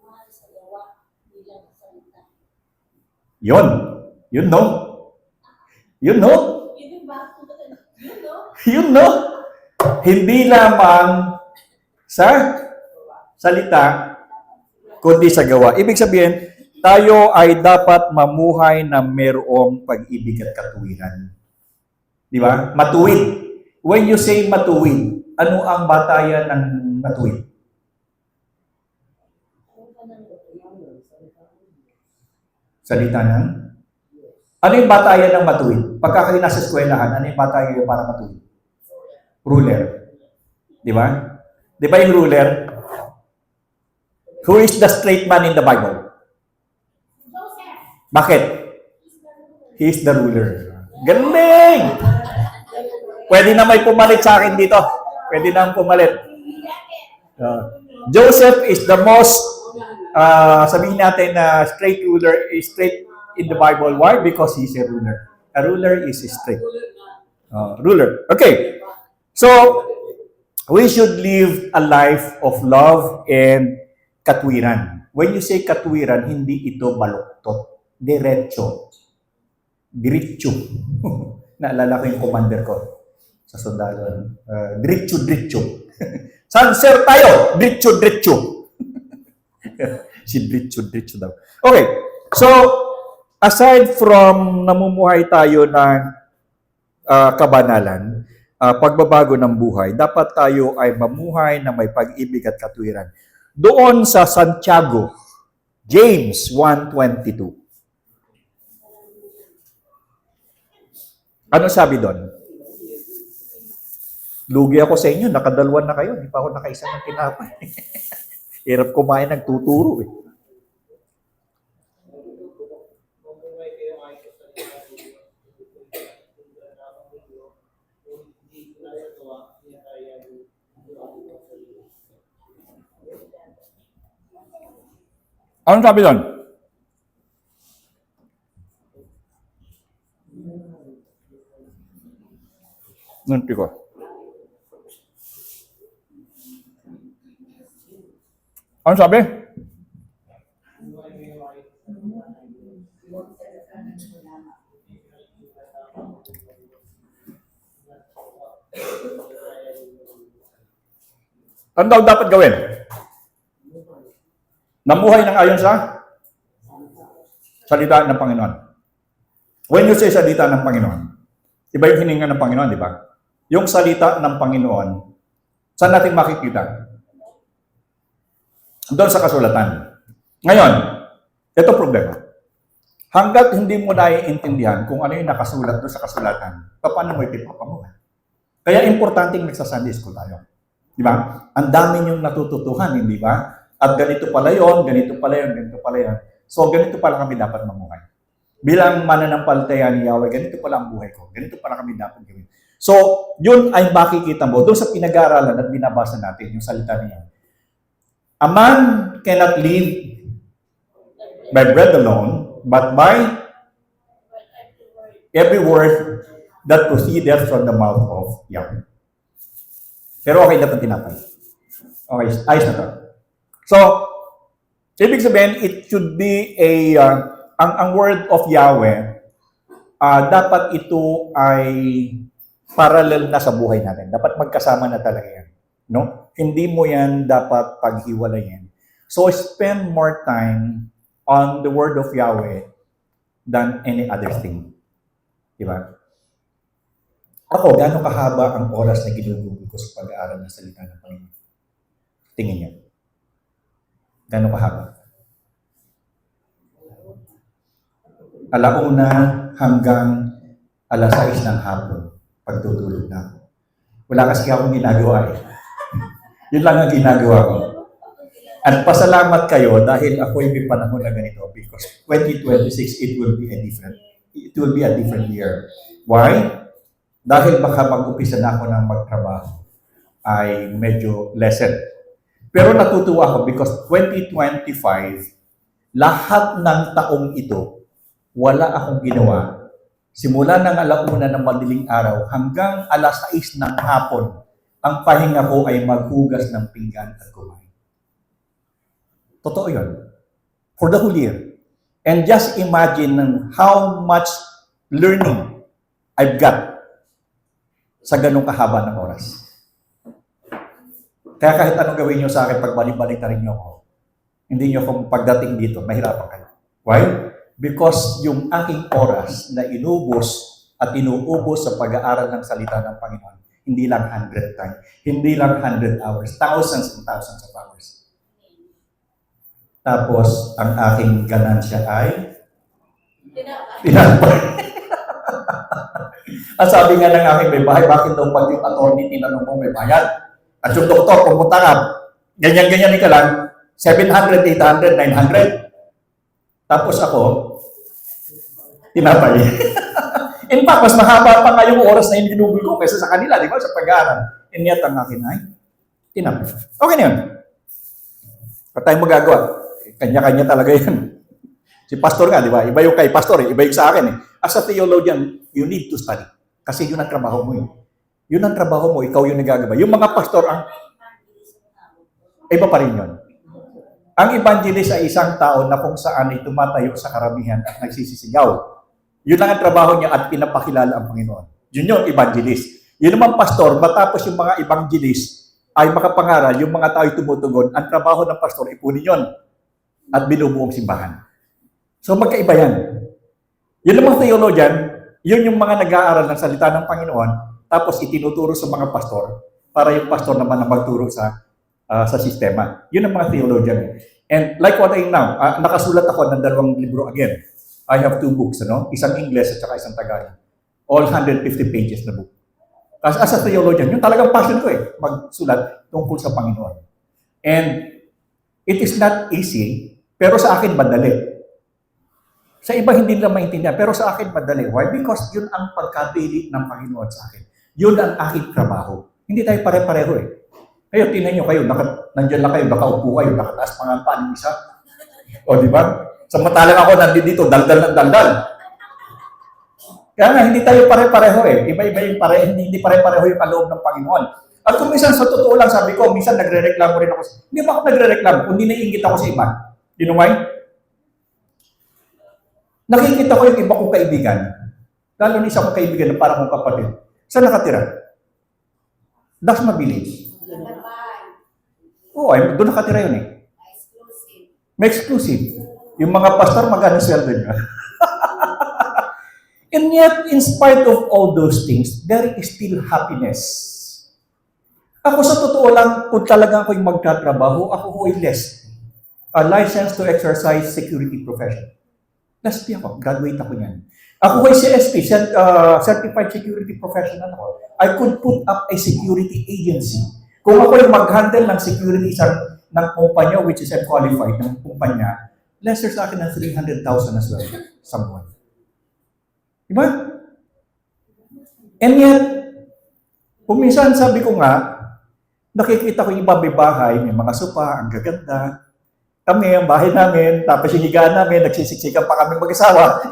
Mahal sa gawa, bilang salita.
Yun. Yun, no? Yun, no?
Yun ba? Yun, no?
Yun, no? Hindi lamang sa salita, kundi sa gawa. Ibig sabihin, tayo ay dapat mamuhay na mayroong pag-ibig at katuwiran. Di ba? Matuwid. When you say matuwid, ano ang batayan ng matuwid? Salita ng? Ano yung batayan ng matuwid? Pagka kayo nasa eskwelahan, ano yung batayan para matuwid? Ruler. Di ba? Di ba yung ruler? Who is the straight man in the Bible? Bakit? He is the ruler. Galing! Pwede na may pumalit sa akin dito. Pwede na pumalit. Joseph is the most, sabihin natin na straight ruler, is straight in the Bible. Why? Because he's a ruler. A ruler is straight. Ruler. Okay. So, we should live a life of love and katwiran. When you say katwiran, hindi ito baluktot. Diretso. Diretso. Naalala ko yung commander ko sa sundalo. Diretso. Saan sir tayo? Diretso. Si diretso daw. Okay. So, aside from namumuhay tayo ng kabanalan, pagbabago ng buhay, dapat tayo ay mamuhay na may pag-ibig at katwiran. Doon sa Santiago, James 1:22. Ano sabi doon? Lugi ako sa inyo, nakadalawan na kayo, hindi pa ako nakaisa ng tinapay. Hirap kumain ng tuturo eh. Ano sabi doon? Nanti ko. Ano sabi? Ano daw dapat gawin? Namuhay ng ayon sa salita ng Panginoon. When you say salita ng Panginoon, iba yung hininga ng Panginoon, di ba? Yung salita ng Panginoon, saan natin makikita? Doon sa kasulatan. Ngayon, ito problema. Hanggat hindi mo naiintindihan kung ano yung nakasulat doon sa kasulatan, paano mo ipipapamuhay? Kaya importanteng nagsa-Sunday school tayo. Di ba? Ang dami niyong natututuhan, hindi ba? At ganito pala yon, ganito pala yon, ganito pala yon. So, ganito pala kami dapat mamuhay. Bilang mananampalataya ni Yahweh, ganito pala ang buhay ko. Ganito pala kami dapat gawin. So, yun ay makikita mo doon sa pinag-aaralan at binabasa natin, yung salita niya. A man cannot live by bread alone, but by every word that proceedeth from the mouth of Yahweh. Pero okay na itong tinapay. Okay, ayos na to. So, ibig sabihin, it should be ang word of Yahweh, dapat ito ay parallel na sa buhay natin. Dapat magkasama na talaga yan. No? Hindi mo yan dapat paghiwalayin. So, spend more time on the word of Yahweh than any other thing. Diba? Ako, gaano kahaba ang oras na ginugugol ko sa pag-aaral ng salita ng Panginoon? Tingin niyo. Gaano kahaba? Alauna hanggang alas 6 ng hapon, pagtutulog na ako. Wala kasi akong ginagawa eh. Yun lang ang ginagawa ko. At pasalamat kayo dahil ako ay may panahon na ganito because 2026, it will be a different year. Why? Dahil baka mag-upisa na ako ng magtrabaho ay medyo lesser. Pero natutuwa ako because 2025, lahat ng taong ito, wala akong ginawa. Simula ng alauna ng madaling araw hanggang alas 6 ng hapon, ang pahinga ko ay maghugas ng pinggan at kumain. Totoo yun. For the whole year. And just imagine how much learning I've got sa ganong kahaba ng oras. Kaya kahit anong gawin nyo sa akin, pag balik-balik na rin nyo ako, hindi nyo kung pagdating dito, mahirapan kayo. Why? Because yung aking oras na inubos at inuubos sa pag-aaral ng salita ng Panginoon, hindi lang 100 times, hindi lang 100 hours, thousands and thousands of hours. Tapos, ang aking ganansya ay tinapay. At sabi nga ng aking may bahay, bakit daw pag yung attorney tinanong mo may bayad? At yung doktor, pumunta ka, ganyan-ganyan ka lang, 700, 800, 900. Tapos ako, tinapay. In fact, mas mahaba pa nga yung oras na ginugol ko kaysa sa kanila, di ba? Sa pag-aaral. And yet, ang akin ay, tinapay. Okay na yun. At tayong magagawa. Kanya-kanya talaga yan. Si pastor nga, di ba? Iba yung kay pastor, iba yung sa akin. As a theologian, you need to study. Kasi yun ang trabaho mo. Yun ang trabaho mo, ikaw yung nagagawa. Yung mga pastor, iba pa rin yun. Ang evangelist ay isang tao na kung saan ay tumatayo sa karamihan at nagsisisigaw. Yun lang ang trabaho niya at pinapakilala ang Panginoon. Yun yung evangelist. Yun naman pastor, matapos yung mga evangelist ay makapangaral, yung mga tao ay tumutugon, ang trabaho ng pastor, ipunin yun at binubuong simbahan. So magkaiba yan. Yun namang theologian, yun yung mga nag-aaral ng salita ng Panginoon, tapos itinuturo sa mga pastor, para yung pastor naman na magturo sa sistema. Yun ang mga theologian. And like what I now, nakasulat ako ng 2 libro again. I have 2 books, isang English at saka isang Tagalog. All 150 pages na book. As a theologian, yun talagang passion ko magsulat tungkol sa Panginoon. And it is not easy, pero sa akin madali. Sa iba hindi nila maintindihan, pero sa akin madali. Why? Because yun ang pagkabili ng Panginoon sa akin. Yun ang aking trabaho. Hindi tayo pare-pareho Ngayon, tingnan nyo kayo, nandiyan lang kayo, nakaupo kayo, nakataas pa nga paan yung isa. O, di ba? Samantalang ako nandito, daldal ng daldal. Kaya nga, hindi tayo pare-pareho Iba-iba yung hindi pare-pareho yung kaloob ng Panginoon. At kung minsan, sa totoo lang, sabi ko, minsan nagre-reklamo rin ako. Hindi ba ako nagre-reklamo? Kundi naiingit ako sa iba. You know why? Nakikita ko yung iba kong kaibigan. Lalo na isa kong kaibigan na parang kong kapatid. Saan nakatira? Dasma Village. Oo, doon nakatira yun May exclusive. Yung mga pastor, magkano sweldo niya. And yet, in spite of all those things, there is still happiness. Ako sa totoo lang, kung talaga ako yung magtatrabaho, ako ho ay less. A license to exercise security profession. Last year ako, graduate ako niyan. Ako ay CSP, Certified Security Professional ako. I could put up a security agency. Kung ako yung mag-handle ng security ng kumpanya, which is I'm qualified ng kumpanya, lesser sa akin ng 300,000 as well sa buwan. Diba? And yet, kung minsan sabi ko nga, nakikita ko yung iba may bahay, may mga sopa, ang gaganda. Kami, ang bahay namin, tapos yung higaan namin, nagsisiksikan pa kami mag-asawa.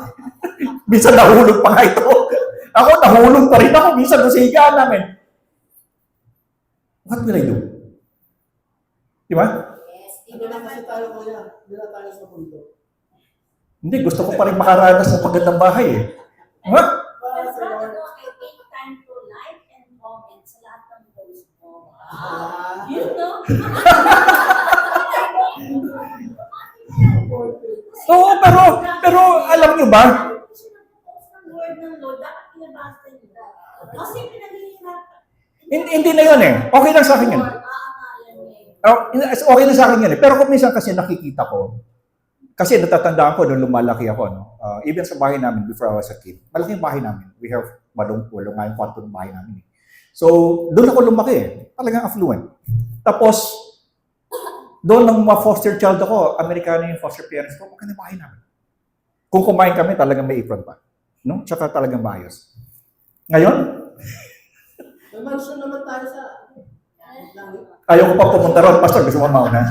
Minsan nahulog pa nga ito. Ako, nahulog pa rin ako. Minsan doon sa higaan namin. What will I do? Di ba?
Hindi na kasi tayo kuya. Hindi na tayo sa mundo.
Hindi, gusto ko pa rin makaranas ng pagandang bahay eh. What?
Para sa
Brother,
Lord.
no, I take time to like and comment sa lahat ng post mo.
You
know?
Oo, pero alam nyo ba?
Word ng Lord, dapat pinabasa nila. Kasi pinaghihirapan.
Hindi na yun eh. Okay lang sa akin yun. Okay lang sa akin yun eh. Pero kung minsan kasi nakikita ko, kasi natatandaan ko nung lumalaki ako, no? Even sa bahay namin before I was a kid, malaki yung bahay namin. We have walong nga yung kwarto ng bahay namin. So, doon ako lumaki eh. Talagang affluent. Tapos, doon nang ma-foster child ako, Amerikano yung foster parents ko, maganda bahay namin. Kung kumain kami, talagang may apron pa. No? Tsaka talagang maayos. Ngayon,
May mansion naman tayo sa langit.
ayaw ko pa pumunta ron. Pastor, gusto mo mauna?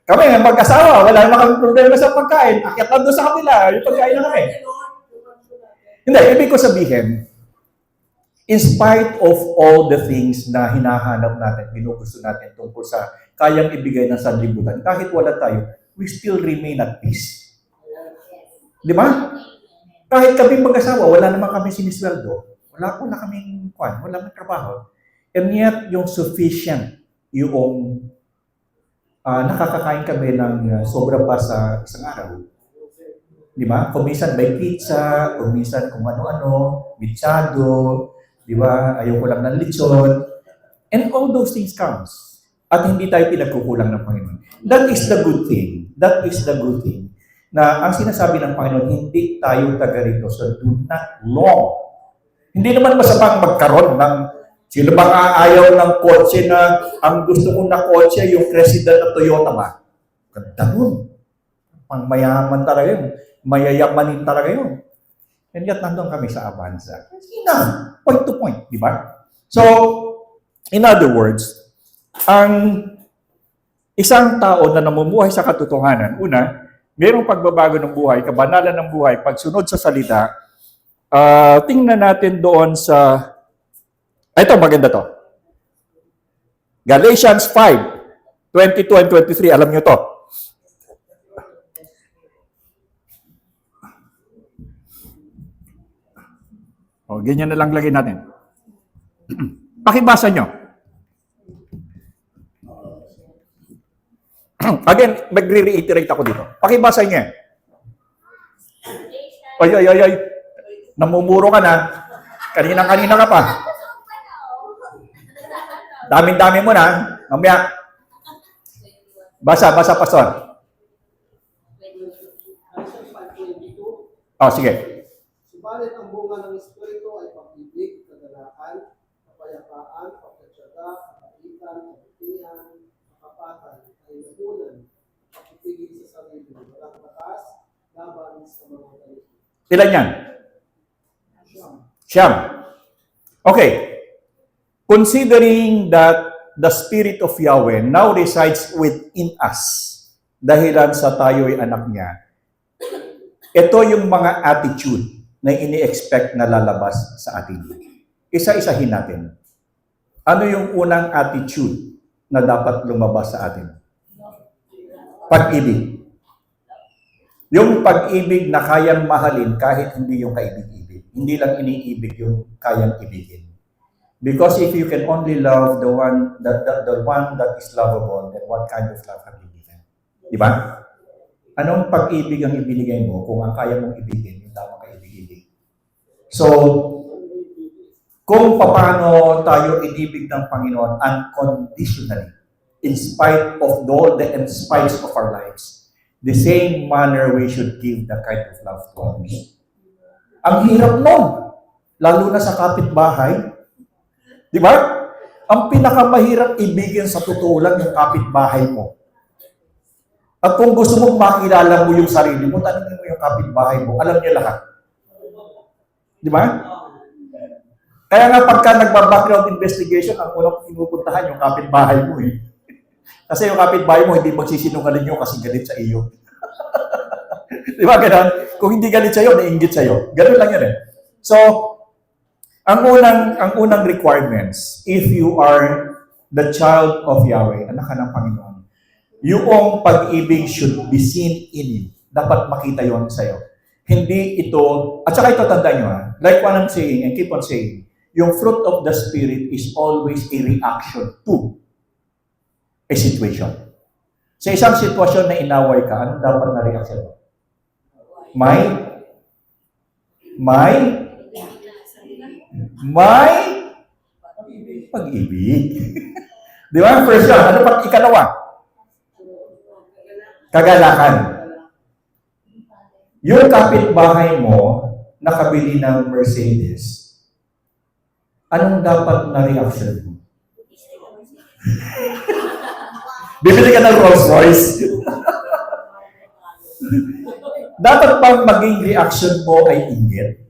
Kami, mag-asawa, wala naman kami problema sa pagkain. Akyat lang doon sa kabila, yung pagkain na kami. Hindi, ibig ko sabihin, in spite of all the things na hinahanap natin, ginugusto natin tungkol sa kayang ibigay ng sanlibutan, kahit wala tayo, we still remain at peace. Di ba? Kahit kami mag-asawa, wala naman kami sinisweldo. Wala kaming kwan, wala kaming trabaho. And yet, yung sufficient, yung nakakakain kami ng sobra pa sa isang araw. Di ba? Kung minsan may pizza, kung minsan kung ano-ano, mitsado, di ba? Ayaw ko lang ng lechon. And all those things comes. At hindi tayo pinagkukulang ng Panginoon. That is the good thing. That is the good thing. Na ang sinasabi ng Panginoon, hindi tayo taga rito, so do not long. Hindi naman masamang magkaroon ng sino bang ayaw ng kotse na ang gusto kong na kotse yung Cressida na Toyota ba? Ganda nun. Pang mayaman talaga yun. Mayayamanin talaga yun. And yet, nandun kami sa Avanza. Enough. Point to point. Di ba? So, in other words, ang isang tao na namumuhay sa katotohanan, una, mayroong pagbabago ng buhay, kabanalan ng buhay, pagsunod sa salita, tingnan natin doon sa ito, maganda to. Galatians 5, 22 and 23. Alam nyo to. O, ganyan na lang lagay natin. Pakibasa nyo. Again, magre-reiterate ako dito. Pakibasa nyo. Ay. Namumuro ka na. Kanina ka pa. Daming-dami mo na. Mamaya. Basa, Pastor. Oh, sige.
Subalit ang bunga ng Espiritu ay pag-ibig, kagalakan, kapayapaan, pagkatsaga, kapaitan, kapitihan, kapatan, ay nagunan, pagpipigil sa sarili, walang batas, laban sa mga galit.
Ilan yan? Siyam. Okay. Considering that the Spirit of Yahweh now resides within us, dahilan sa tayo'y anak niya, ito yung mga attitude na ini-expect na lalabas sa atin. Isa-isahin natin. Ano yung unang attitude na dapat lumabas sa atin? Pag-ibig. Yung pag-ibig na kayang mahalin kahit hindi yung kaibig-ibig. Hindi lang iniibig yung kayang ibigin. Because if you can only love the one that is lovable, then what kind of love have you given? Di ba? Anong pag-ibig ang ibinigay mo kung ang kaya mong ibigin, yung tamang kaibig-ibig? So, kung paano tayo inibig ng Panginoon unconditionally, in spite of all the in spites of our lives, the same manner we should give the kind of love to others. Ang hirap nun, lalo na sa kapitbahay. Di ba? Ang pinakamahirap ibigin sa totoo lang yung kapitbahay mo. At kung gusto mong makilala mo yung sarili mo, tanongin mo yung kapitbahay mo, alam niya lahat. Di ba? Kaya nga pagka nagba-background investigation, ang unang pinupuntahan yung kapitbahay mo eh. Kasi yung kapitbahay mo, hindi magsisinungaling yun kasi galit sa iyo. Di ba ganun? Kung hindi galit sa iyo, naiinggit sa iyo. Ganun lang yun eh. So, ang unang requirements, if you are the child of Yahweh, anak ka ng Panginoon, yung pag-ibig should be seen in you. Dapat makita yon sa iyo. Hindi ito, at saka ito tandaan nyo ha, like what I'm saying and keep on saying, yung fruit of the Spirit is always a reaction to a situation. Sa isang sitwasyon na inaway ka, anong dapat na reaction mo? May pag-ibig. Di ba? First yun. Ano pag ikalawa? Kagalakan. Yung kapitbahay mo, nakabili ng Mercedes, anong dapat na reaction mo? Bibili ka ng Rolls Royce. Dapat bang maging reaction mo ay inggit?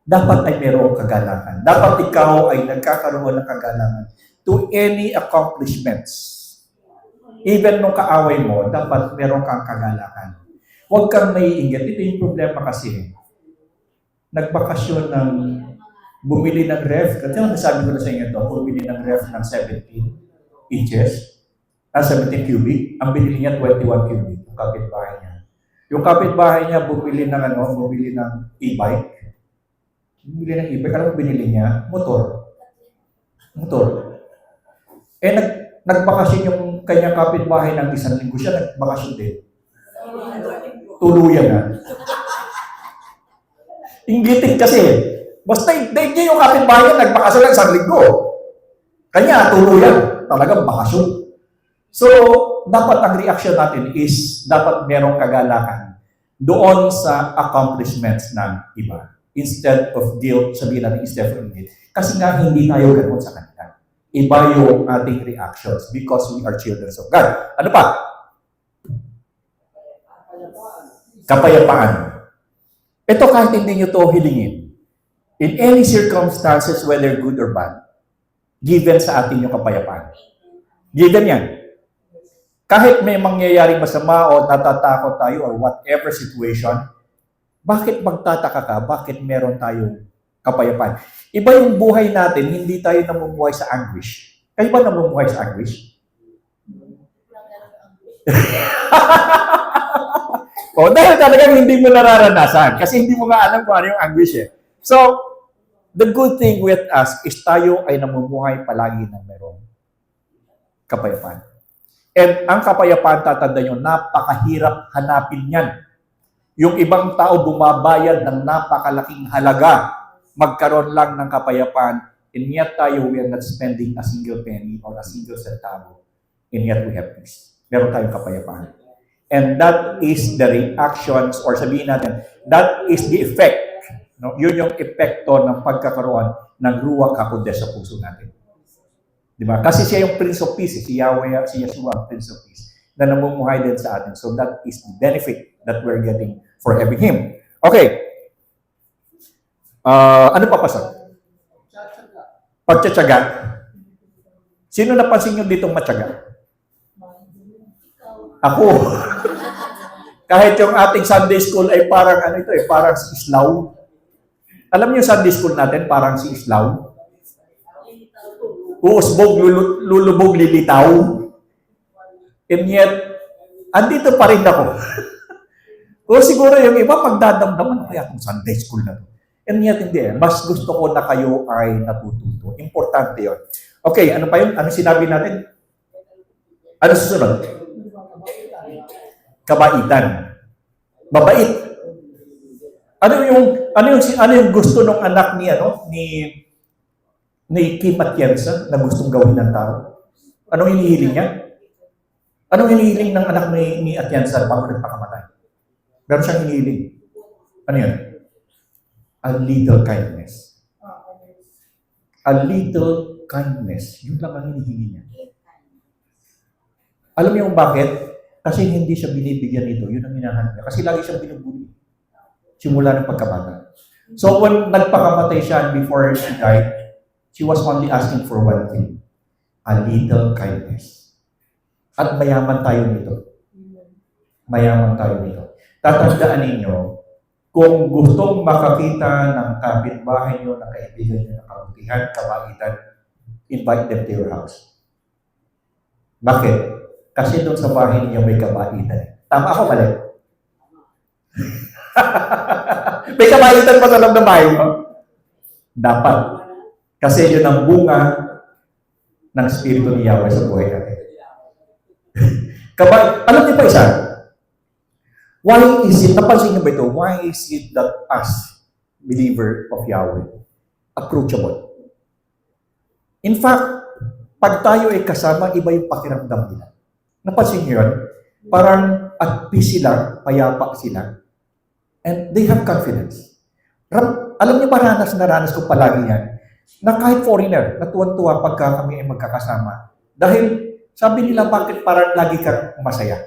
Dapat ay mayroong kagalakan. Dapat ikaw ay nagkakaroon ng kagalakan to any accomplishments. Even nung kaaway mo, dapat mayroong kang kagalakan. Huwag kang naiinggit. Ito yung problema kasi. Nagbakasyon ng bumili ng ref. Kasi nasabi ko na sa inyo ito, bumili ng ref ng 17 inches. 17 cubic. Ang binili niya 21 cubic. Yung kapitbahay niya. Yung kapitbahay niya bumili ng e-bike. Bumili ng e-bike. Alam mo binili niya? Motor. Eh, nagbakasyon yung kanyang kapitbahay ng 1 linggo. Siya nagbakasyon din. Tuluyan na. Inggitin kasi. Basta daig niya yung kapitbahay niya, nagbakasyon ng 1 linggo. Kanya, tuluyan. Talagang bakasyon. So, dapat ang reaction natin is dapat merong kagalakan doon sa accomplishments ng iba. Instead of guilt, sabihin natin instead of guilt. Kasi nga hindi tayo ganoon sa kanila. Iba yung ating reactions because we are children of God. Ano pa? Kapayapaan. Ito kahit hindi nyo to hilingin. In any circumstances, whether good or bad, given sa atin yung kapayapaan. Given yan. Kahit may mangyayaring masama o natatakot tayo or whatever situation, bakit magtataka ka? Bakit meron tayong kapayapaan? Iba yung buhay natin, hindi tayo namumuhay sa anguish. Kayo ba namumuhay sa anguish? O, dahil talagang hindi mo nararanasan kasi hindi mo nga alam kung ano yung anguish eh. So, the good thing with us is tayo ay namumuhay palagi ng merong kapayapaan. And ang kapayapaan, tatandaan nyo, napakahirap hanapin yan. Yung ibang tao bumabayad ng napakalaking halaga, magkaroon lang ng kapayapaan, and yet tayo, we are not spending a single penny or a single centavo, and yet we have peace. Meron tayong kapayapaan. And that is the reactions, or sabihin natin, that is the effect. No? Yun yung epekto ng pagkakaroon ng Ruach HaKodesh sa puso natin. Diba? Kasi siya yung Prince of Peace, si Yahweh, si Yeshua ang Prince of Peace, na namumuhay din sa atin. So that is the benefit that we're getting for having Him. Okay. Ano pa pasok? Pagtsatsaga. Sino napansin nyo ditong matyaga? Ako. Kahit yung ating Sunday school ay parang ano ito parang si Islaw. Alam niyo Sunday school natin parang si Islaw. Uusbog, lulubog, lilitaw. And yet, andito pa rin ako. O siguro yung iba pagdadamdaman, kaya itong Sunday school na to. And yet, hindi eh. Mas gusto ko na kayo ay natututo. Importante yun. Okay, ano pa yun? Ano sinabi natin? Ano susunod? Kabaitan. Mabait. Ano yung gusto ng anak ni Kim Atienza na gustong gawin ng tao? Anong hinihiling niya? Anong hinihiling ng anak ni Atienza bago nagpakamatay? Meron siyang hinihiling. Ano yun? A little kindness. A little kindness. Yun lang ang hinihingi niya. Alam niyo kung bakit? Kasi hindi siya binibigyan nito. Yun ang hinahanap niya. Kasi lagi siyang binubuli. Simula ng pagkabata. So when nagpakamatay siya before she died, she was only asking for one thing. A little kindness. At mayaman tayo nito. Mayaman tayo nito. Tatandaan ninyo, kung gustong makakita ng kapitbahay nyo, ng kaibigan nyo, ng kabutihan, kabaitan, invite them to your house. Bakit? Kasi doon sa bahay niyo may kabaitan. Tama ako, mali? May kabaitan pa sa loob ng bahay mo? Dapat. Kasi yun ang bunga ng Espiritu ni Yahweh sa buhay natin. Alam niyo pa isa? Why is it, napansin niyo ba ito? Why is it that us, believer of Yahweh, approachable? In fact, pag tayo ay kasama, iba yung pakiramdam nila. Napansin niyo yun? Parang at peace sila, payapa sila. And they have confidence. Alam niyo ba, ranas ko palagi yan, na kahit foreigner, natuwan-tuwa pagka kami ay magkakasama. Dahil sabi nila, bakit parang lagi kang masaya?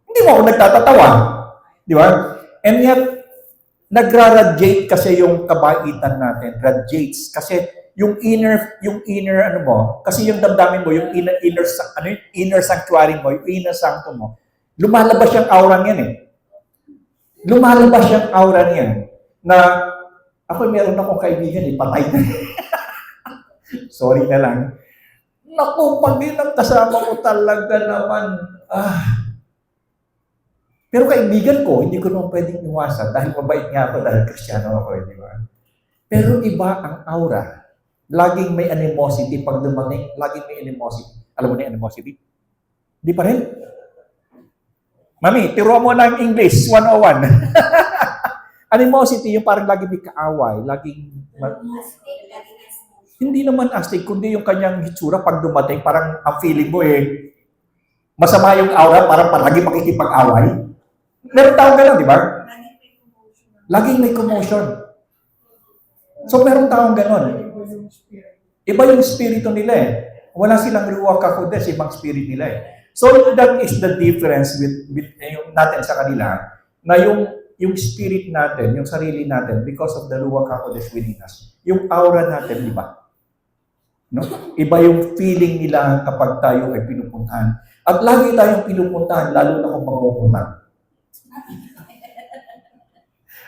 Hindi mo ako nagtatatawa. Di ba? And yet, nagra-radiate kasi yung kabaitan natin. Radiates. Kasi yung inner ano mo, kasi yung damdamin mo, yung inner sanctuary mo, yung inner sanctum mo, lumalabas yung aura niyan eh. Lumalabas yung aura niyan na ako meron akong kaibigan eh, patay na. Sorry na lang. Naku, pag kasama ko talaga naman, Pero kaibigan ko, hindi ko naman pwedeng iwasan dahil mabait nga ako dahil Kristiyano ako, di ba? Pero iba ang aura. Laging may animosity pag dumating, laging may animosity. Alam mo na yung animosity? Di pa rin? Mami, tiro mo na yung English 101. Animosity, yung parang lagi may kaaway, laging... Hindi naman astig, kundi yung kanyang hitsura pag dumating, parang ang feeling mo eh, masama yung aura, parang palagi makikipag-away. Meron taong gano'n, di ba? Laging may commotion. So, meron taong gano'n. Iba yung spirito nila eh. Wala silang ruach hakodes, ibang spirit nila eh. So, that is the difference with yung natin sa kanila, na yung spirit natin, yung sarili natin, because of the ruach hakodes within us, yung aura natin, iba. No? Iba yung feeling nila kapag tayo ay pinupuntahan. At lagi tayong pinupuntahan, lalo na kung magpupuntahan.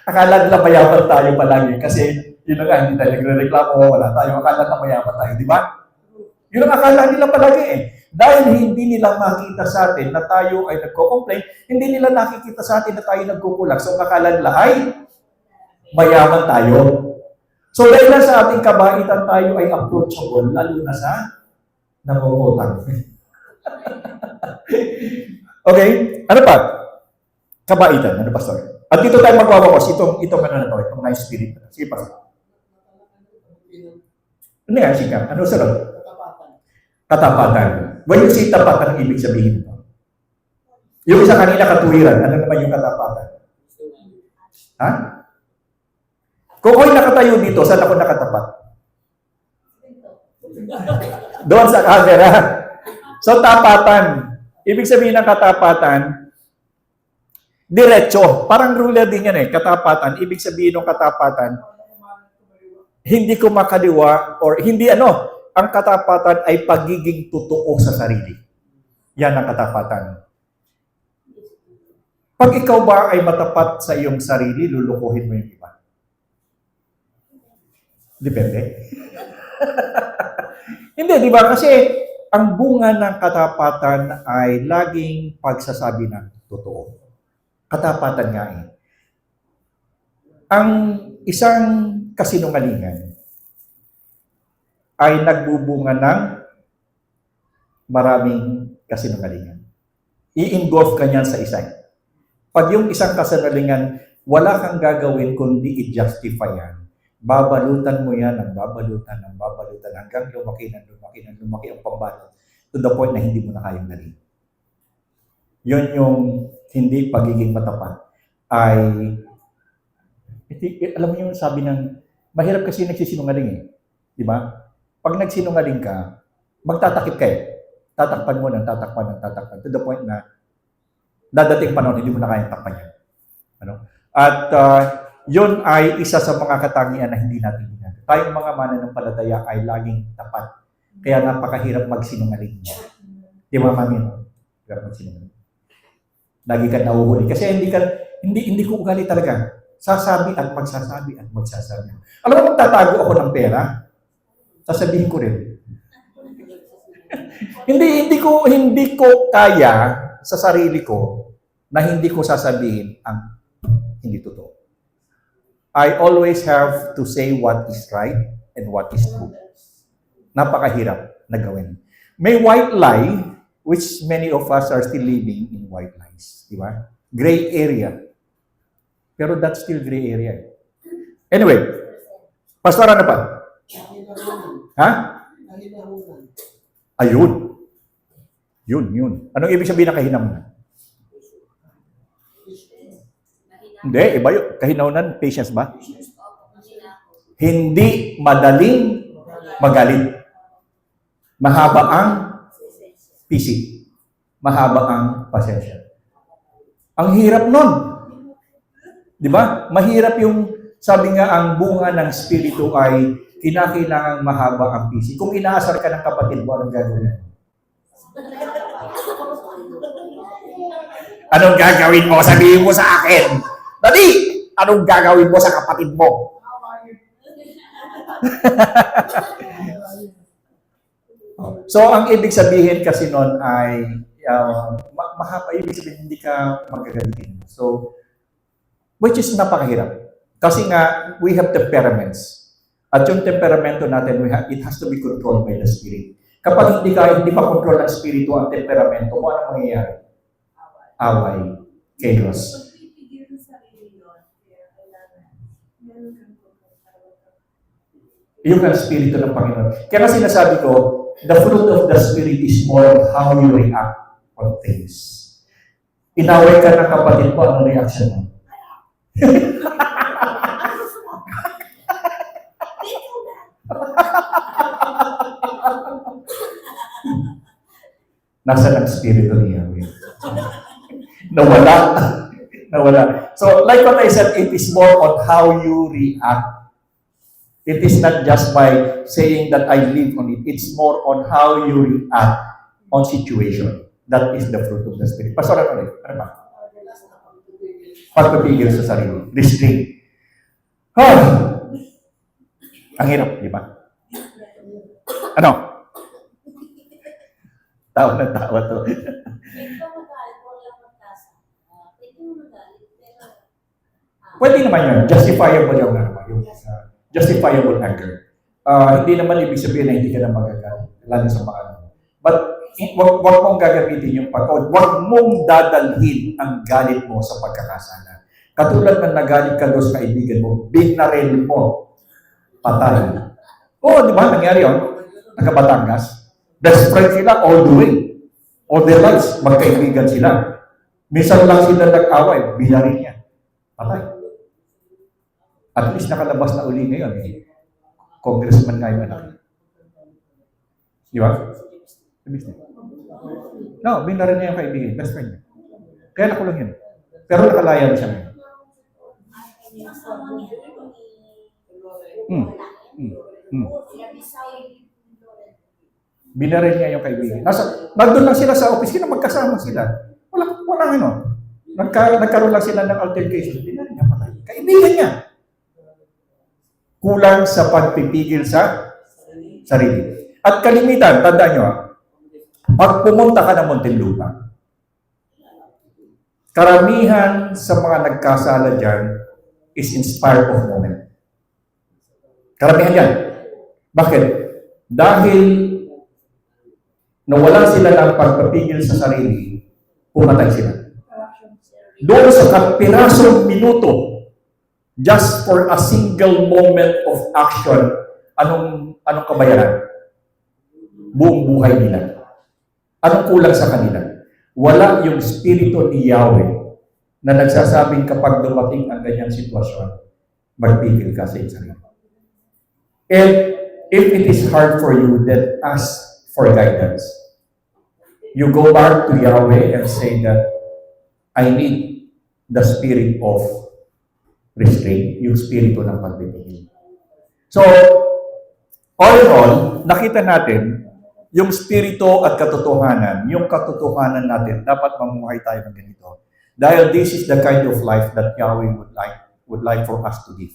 Akala nila mayaman tayo palagi kasi yun na nga, hindi tayo nagre-reklamo, wala tayo. Akala na mayaman tayo, di ba? Yun ang akala nila palagi eh. Dahil hindi nila makita sa atin na tayo ay nagko-complain, hindi nila nakikita sa atin na tayo nagkukulang. So akala nila ay mayaman tayo. So dahil na sa ating kabaitan tayo ay approachable, lalo na sa nangungutang. Okay? Ano pa? Kabaitan. Ano, Pastor? At dito tayo magwawakos. Itong ano na to, itong nice spirit. Sige, Pastor. Ano yan, Sika? Ano sa Katapatan. When you say tapatan, ang ibig sabihin mo? Yung isa kanina katuwiran, ano naman yung katapatan? Ha? Kung ako'y nakatayo dito, saan ako nakatapat? Doon sa camera. So, tapatan. Ibig sabihin ng katapatan, diretso. Parang ruler din yan eh, katapatan. Ibig sabihin ng katapatan, hindi ko makaliwa or hindi ang katapatan ay pagiging totoo sa sarili. Yan ang katapatan. Pag ikaw ba ay matapat sa iyong sarili, lulukuhin mo yung iba. Depende. Hindi, di ba? Kasi ang bunga ng katapatan ay laging pagsasabi ng totoo. Katapatan nga eh. Ang isang kasinungalingan ay nagbubunga ng maraming kasinungalingan. I-engulf ka niyan sa isa. Pag yung isang kasinungalingan, wala kang gagawin kundi i-justify yan. Babalutan mo yan ng babalutan hanggang lumaki ang pambalot to the point na hindi mo na kayang dali. Yun yung hindi pagiging matapat ay, alam mo yung sabi ng, mahirap kasi nagsisinungaling eh. Di ba? Pag nagsinungaling ka, magtatakip ka eh. Tatakpan mo ng tatakpan ng tatakpan to the point na dadating panahon, hindi mo na kayang takpan yan. Ano? At yun ay isa sa mga katangian na hindi natin ginagawa. Tayong mga mananampalataya ay laging tapat. Kaya napakahirap magsinungaling. Di ba, mami? Hirap magsinungaling. Lagi ka nahuhuli. Kasi hindi ko ugali talaga. Sasabi at magsasabi at magsasabi. Alam mo, magtatago ako ng pera, sasabihin ko rin. hindi ko kaya sa sarili ko na hindi ko sasabihin ang hindi totoo. I always have to say what is right and what is true. Napakahirap na gawin. May white lie, which many of us are still living in white lies. Di ba? Gray area. Pero that's still gray area. Anyway, pastor, ano pa? Ha? Ayun. Yun. Anong ibig sabihin ng kahinamunan? Hindi, iba yun. Kahinaunan, patience ba? Hindi madaling magalit. Mahaba ang PC. Mahaba ang pasensya. Ang hirap nun. Di ba? Mahirap yung, sabi nga, ang bunga ng spirito ay kinakailangang mahaba ang PC. Kung inaasar ka ng kapatid mo, anong gagawin? Anong gagawin mo? Sabihin mo sa akin. Dali! Anong gagawin mo sa kapatid mo? So, ang ibig sabihin kasi nun ay mahaba, ibig sabihin hindi ka magagalitin. So, which is napakahirap. Kasi nga, we have temperaments. At yung temperamento natin, it has to be controlled by the Spirit. Kapag hindi pa control ng Spirito ang temperamento mo, ano mangyayari? Away. Chaos. Yung ang Spirito ng Panginoon. Kaya sinasabi ko, the fruit of the Spirit is more how you react on things. Inaway ka ng kapatid mo, anong reaction mo? Nasa ng Spirito ni Yahweh. Nawala. So, like what I said, it is more on how you react. It is not just by saying that I live on it. It's more on how you react on situation. That is the fruit of the Spirit. Pastor, ano ba? Pagpapigil sa sarili. Restraint. Ang hirap, di ba? Ano? Tawa na tawa to. Pwede naman yun. Justifiable yung justifiable anger. Hindi naman ibig sabihin na hindi ka na magagalit. Lalo sa mga ano. But wag mong gagamitin yung wag mong dadalhin ang galit mo sa pagkakasala. Katulad ng nagalit ka doon sa kaibigan mo, binaril mo, patay. Di ba? Nangyari yun. Taga Batangas. Best friend sila all the way. All their lives, magkaibigan sila. Minsan lang sila nag-away, binaril niya. Patay. At least nakalabas na uli ngayon. Congressman nga yung anak. Di ba? No, binaril niya yung kaibigan. Best friend niya. Kaya nakulong yun. Pero nakalaya siya ngayon. Binaril niya yung kaibigan. Nandun lang sila sa office, magkasama sila. Walang ano. Nagkaroon lang sila ng altercation. Binaril niya patay. Kaibigan niya. Kulang sa pagpipigil sa sarili. At kalimitan, tandaan nyo pag pumunta ka ng Muntinlupa, karamihan sa mga nagkasala dyan is inspired of moment. Karamihan yan. Bakit? Dahil nawalan sila ng pagpapigil sa sarili, pumatay sila. Doon sa kapirasong minuto, just for a single moment of action, anong kabayaran? Buong buhay nila. Anong kulang sa kanila? Wala yung spirito ni Yahweh na nagsasabing kapag dumating ang ganyang sitwasyon, magpigil ka sa iyong sarili. And if it is hard for you, then ask for guidance. You go back to Yahweh and say that I need the spirit of restraint, yung spirito ng pagpipigil. So, all in all, nakita natin yung spirito at katotohanan, yung katotohanan natin, dapat mamuhay tayo ng ganito. Dahil this is the kind of life that Yahweh would like for us to live.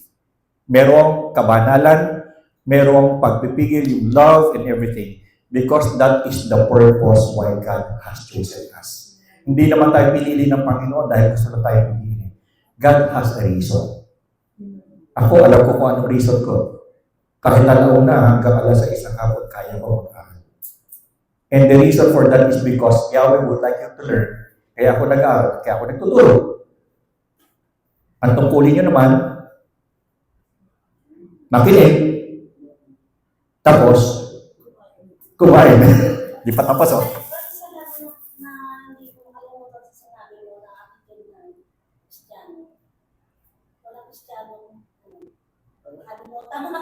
Merong kabanalan, merong pagpipigil, yung love and everything. Because that is the purpose why God has chosen us. Hindi naman tayo pinili ng Panginoon dahil gusto na tayo pinili. God has a reason. Ako, alam ko kung anong reason ko. Kahit alauna hanggang alas 6 ng hapon, kaya ko mag-aaral. And the reason for that is because Yahweh would like you to learn. Kaya ako nag-aaral, kaya ako nagtuturo. Ang tungkulin nyo naman, makinig, tapos, kumain. Di pa tapos, oh.
Salamat na hindi ko makalimutan sa sinabi mo na aking ng Kristiyano. Wala Kristiyano. Nakalimutan mo.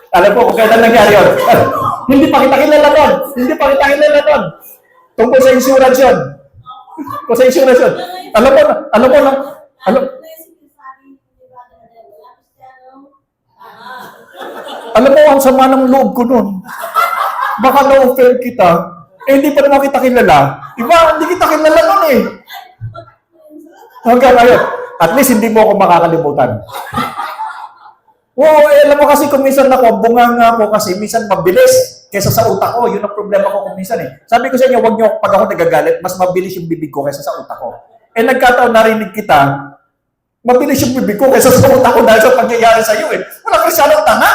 Alam ko kung kailan nangyari yun. Hindi pa kita kilala nun. Hindi pa kita kilala nun. Tungkol sa insurance yun. Tungkol sa insurance yun. Alam mo na. Alam mo, ang sama ng loob ko nun. Baka na-offer kita. Hindi pa naman kita kilala. Diba? Hindi kita kilala nun eh. Hanggang ngayon. At least hindi mo ako makakalimutan. Oo, alam mo kasi kung minsan ako, bunganga ako kasi minsan mabilis kaysa sa utak ko. Yun ang problema ko kung minsan eh. Sabi ko sa inyo, huwag niyo, pag ako nagagalit, mas mabilis yung bibig ko kaysa sa utak ko. Eh nagkataon narinig kita, mabilis yung bibig ko kaysa sa utak ko dahil sa pangyayari sa iyo eh. Wala ka siya ng tanga.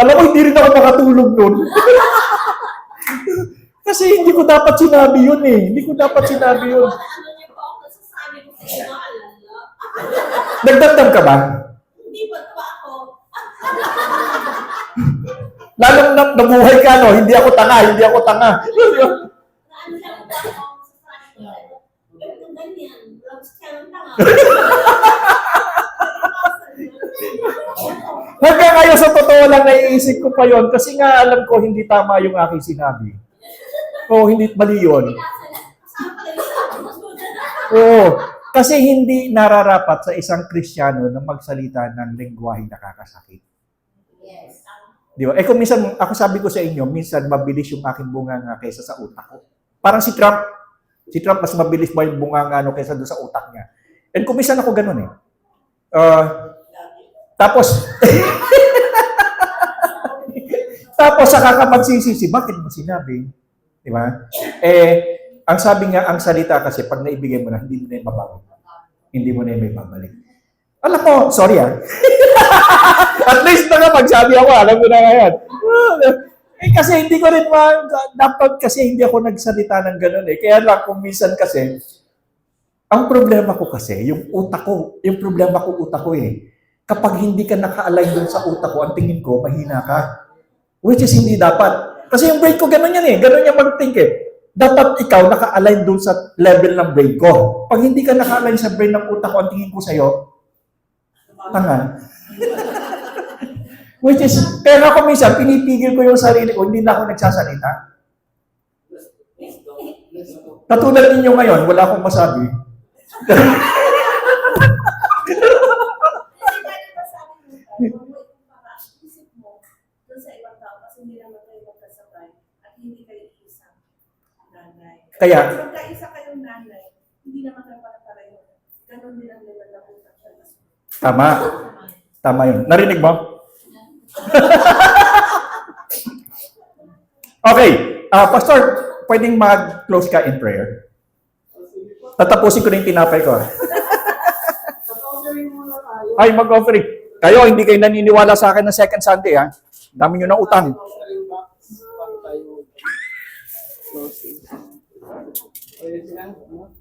Alam mo, hindi rin ako makatulog nun. Kasi hindi ko dapat sinabi yun eh. Hindi ko dapat sinabi yun. Nagdamdam ka ba?
Hindi pa ako.
Lalong nabuhay ka, no? Hindi ako tanga, hindi ako tanga.
Naano lang ba ako sa sabi ko? Ganito ganyan. Labs ka ng tanga.
Hanggang ngayon sa totoo lang naiisip ko pa yon kasi nga alam ko hindi tama yung aking sinabi. O hindi mali yun. Oo. Kasi hindi nararapat sa isang Kristiyano na magsalita ng lengguwaheng nakakasakit.
Yes.
Di ba? Eh kung minsan, ako sabi ko sa inyo, minsan mabilis yung aking bunganga kaysa sa utak ko. Parang si Trump. Si Trump mas mabilis ba yung bunganga kaysa doon sa utak niya. And kung minsan ako ganun eh. Tapos, tapos saka ka magsisisi, bakit mo sinabi? Di ba? Eh, ang sabi nga, ang salita kasi, pag naibigay mo na, hindi mo na yung mababalik. Hindi mo na yung may babalik. Alam mo, sorry ah. At least na nga, magsabi ako, alam mo na ngayon. Eh kasi hindi ko rin dapat kasi hindi ako nagsalita ng gano'n eh. Kaya lang, kung minsan kasi, ang problema ko kasi, yung utak ko, yung problema ko utak ko eh. Kapag hindi ka naka-align doon sa utak ko, ang tingin ko, mahina ka. Which is hindi dapat. Kasi yung brain ko, gano'n yan eh. Gano'n yan mag-think eh. Dapat ikaw naka-align doon sa level ng brain ko. Pag hindi ka naka-align sa brain ng utak ko, ang tingin ko sa'yo, tanga. Which is, pero ako minsan, pinipigil ko yung sarili ko, hindi na ako nagsasalita. Katulad ninyo ngayon, wala akong masabi. Kaya,
kung kaisa kayong nanay, hindi naman kayo para-pareho. Ganon din ang level ng utak siya.
tama. Tama yun. Narinig mo? Okay. Pastor, pwedeng mag-close ka in prayer? Tatapusin ko na yung tinapay ko.
Mag-offering muna tayo.
Ay, mag-offering. Kayo, hindi kayo naniniwala sa akin ng second Sunday, ha? Dami nyo ng utang.
Offering box, bago tayo closing. Pwede sila, ano?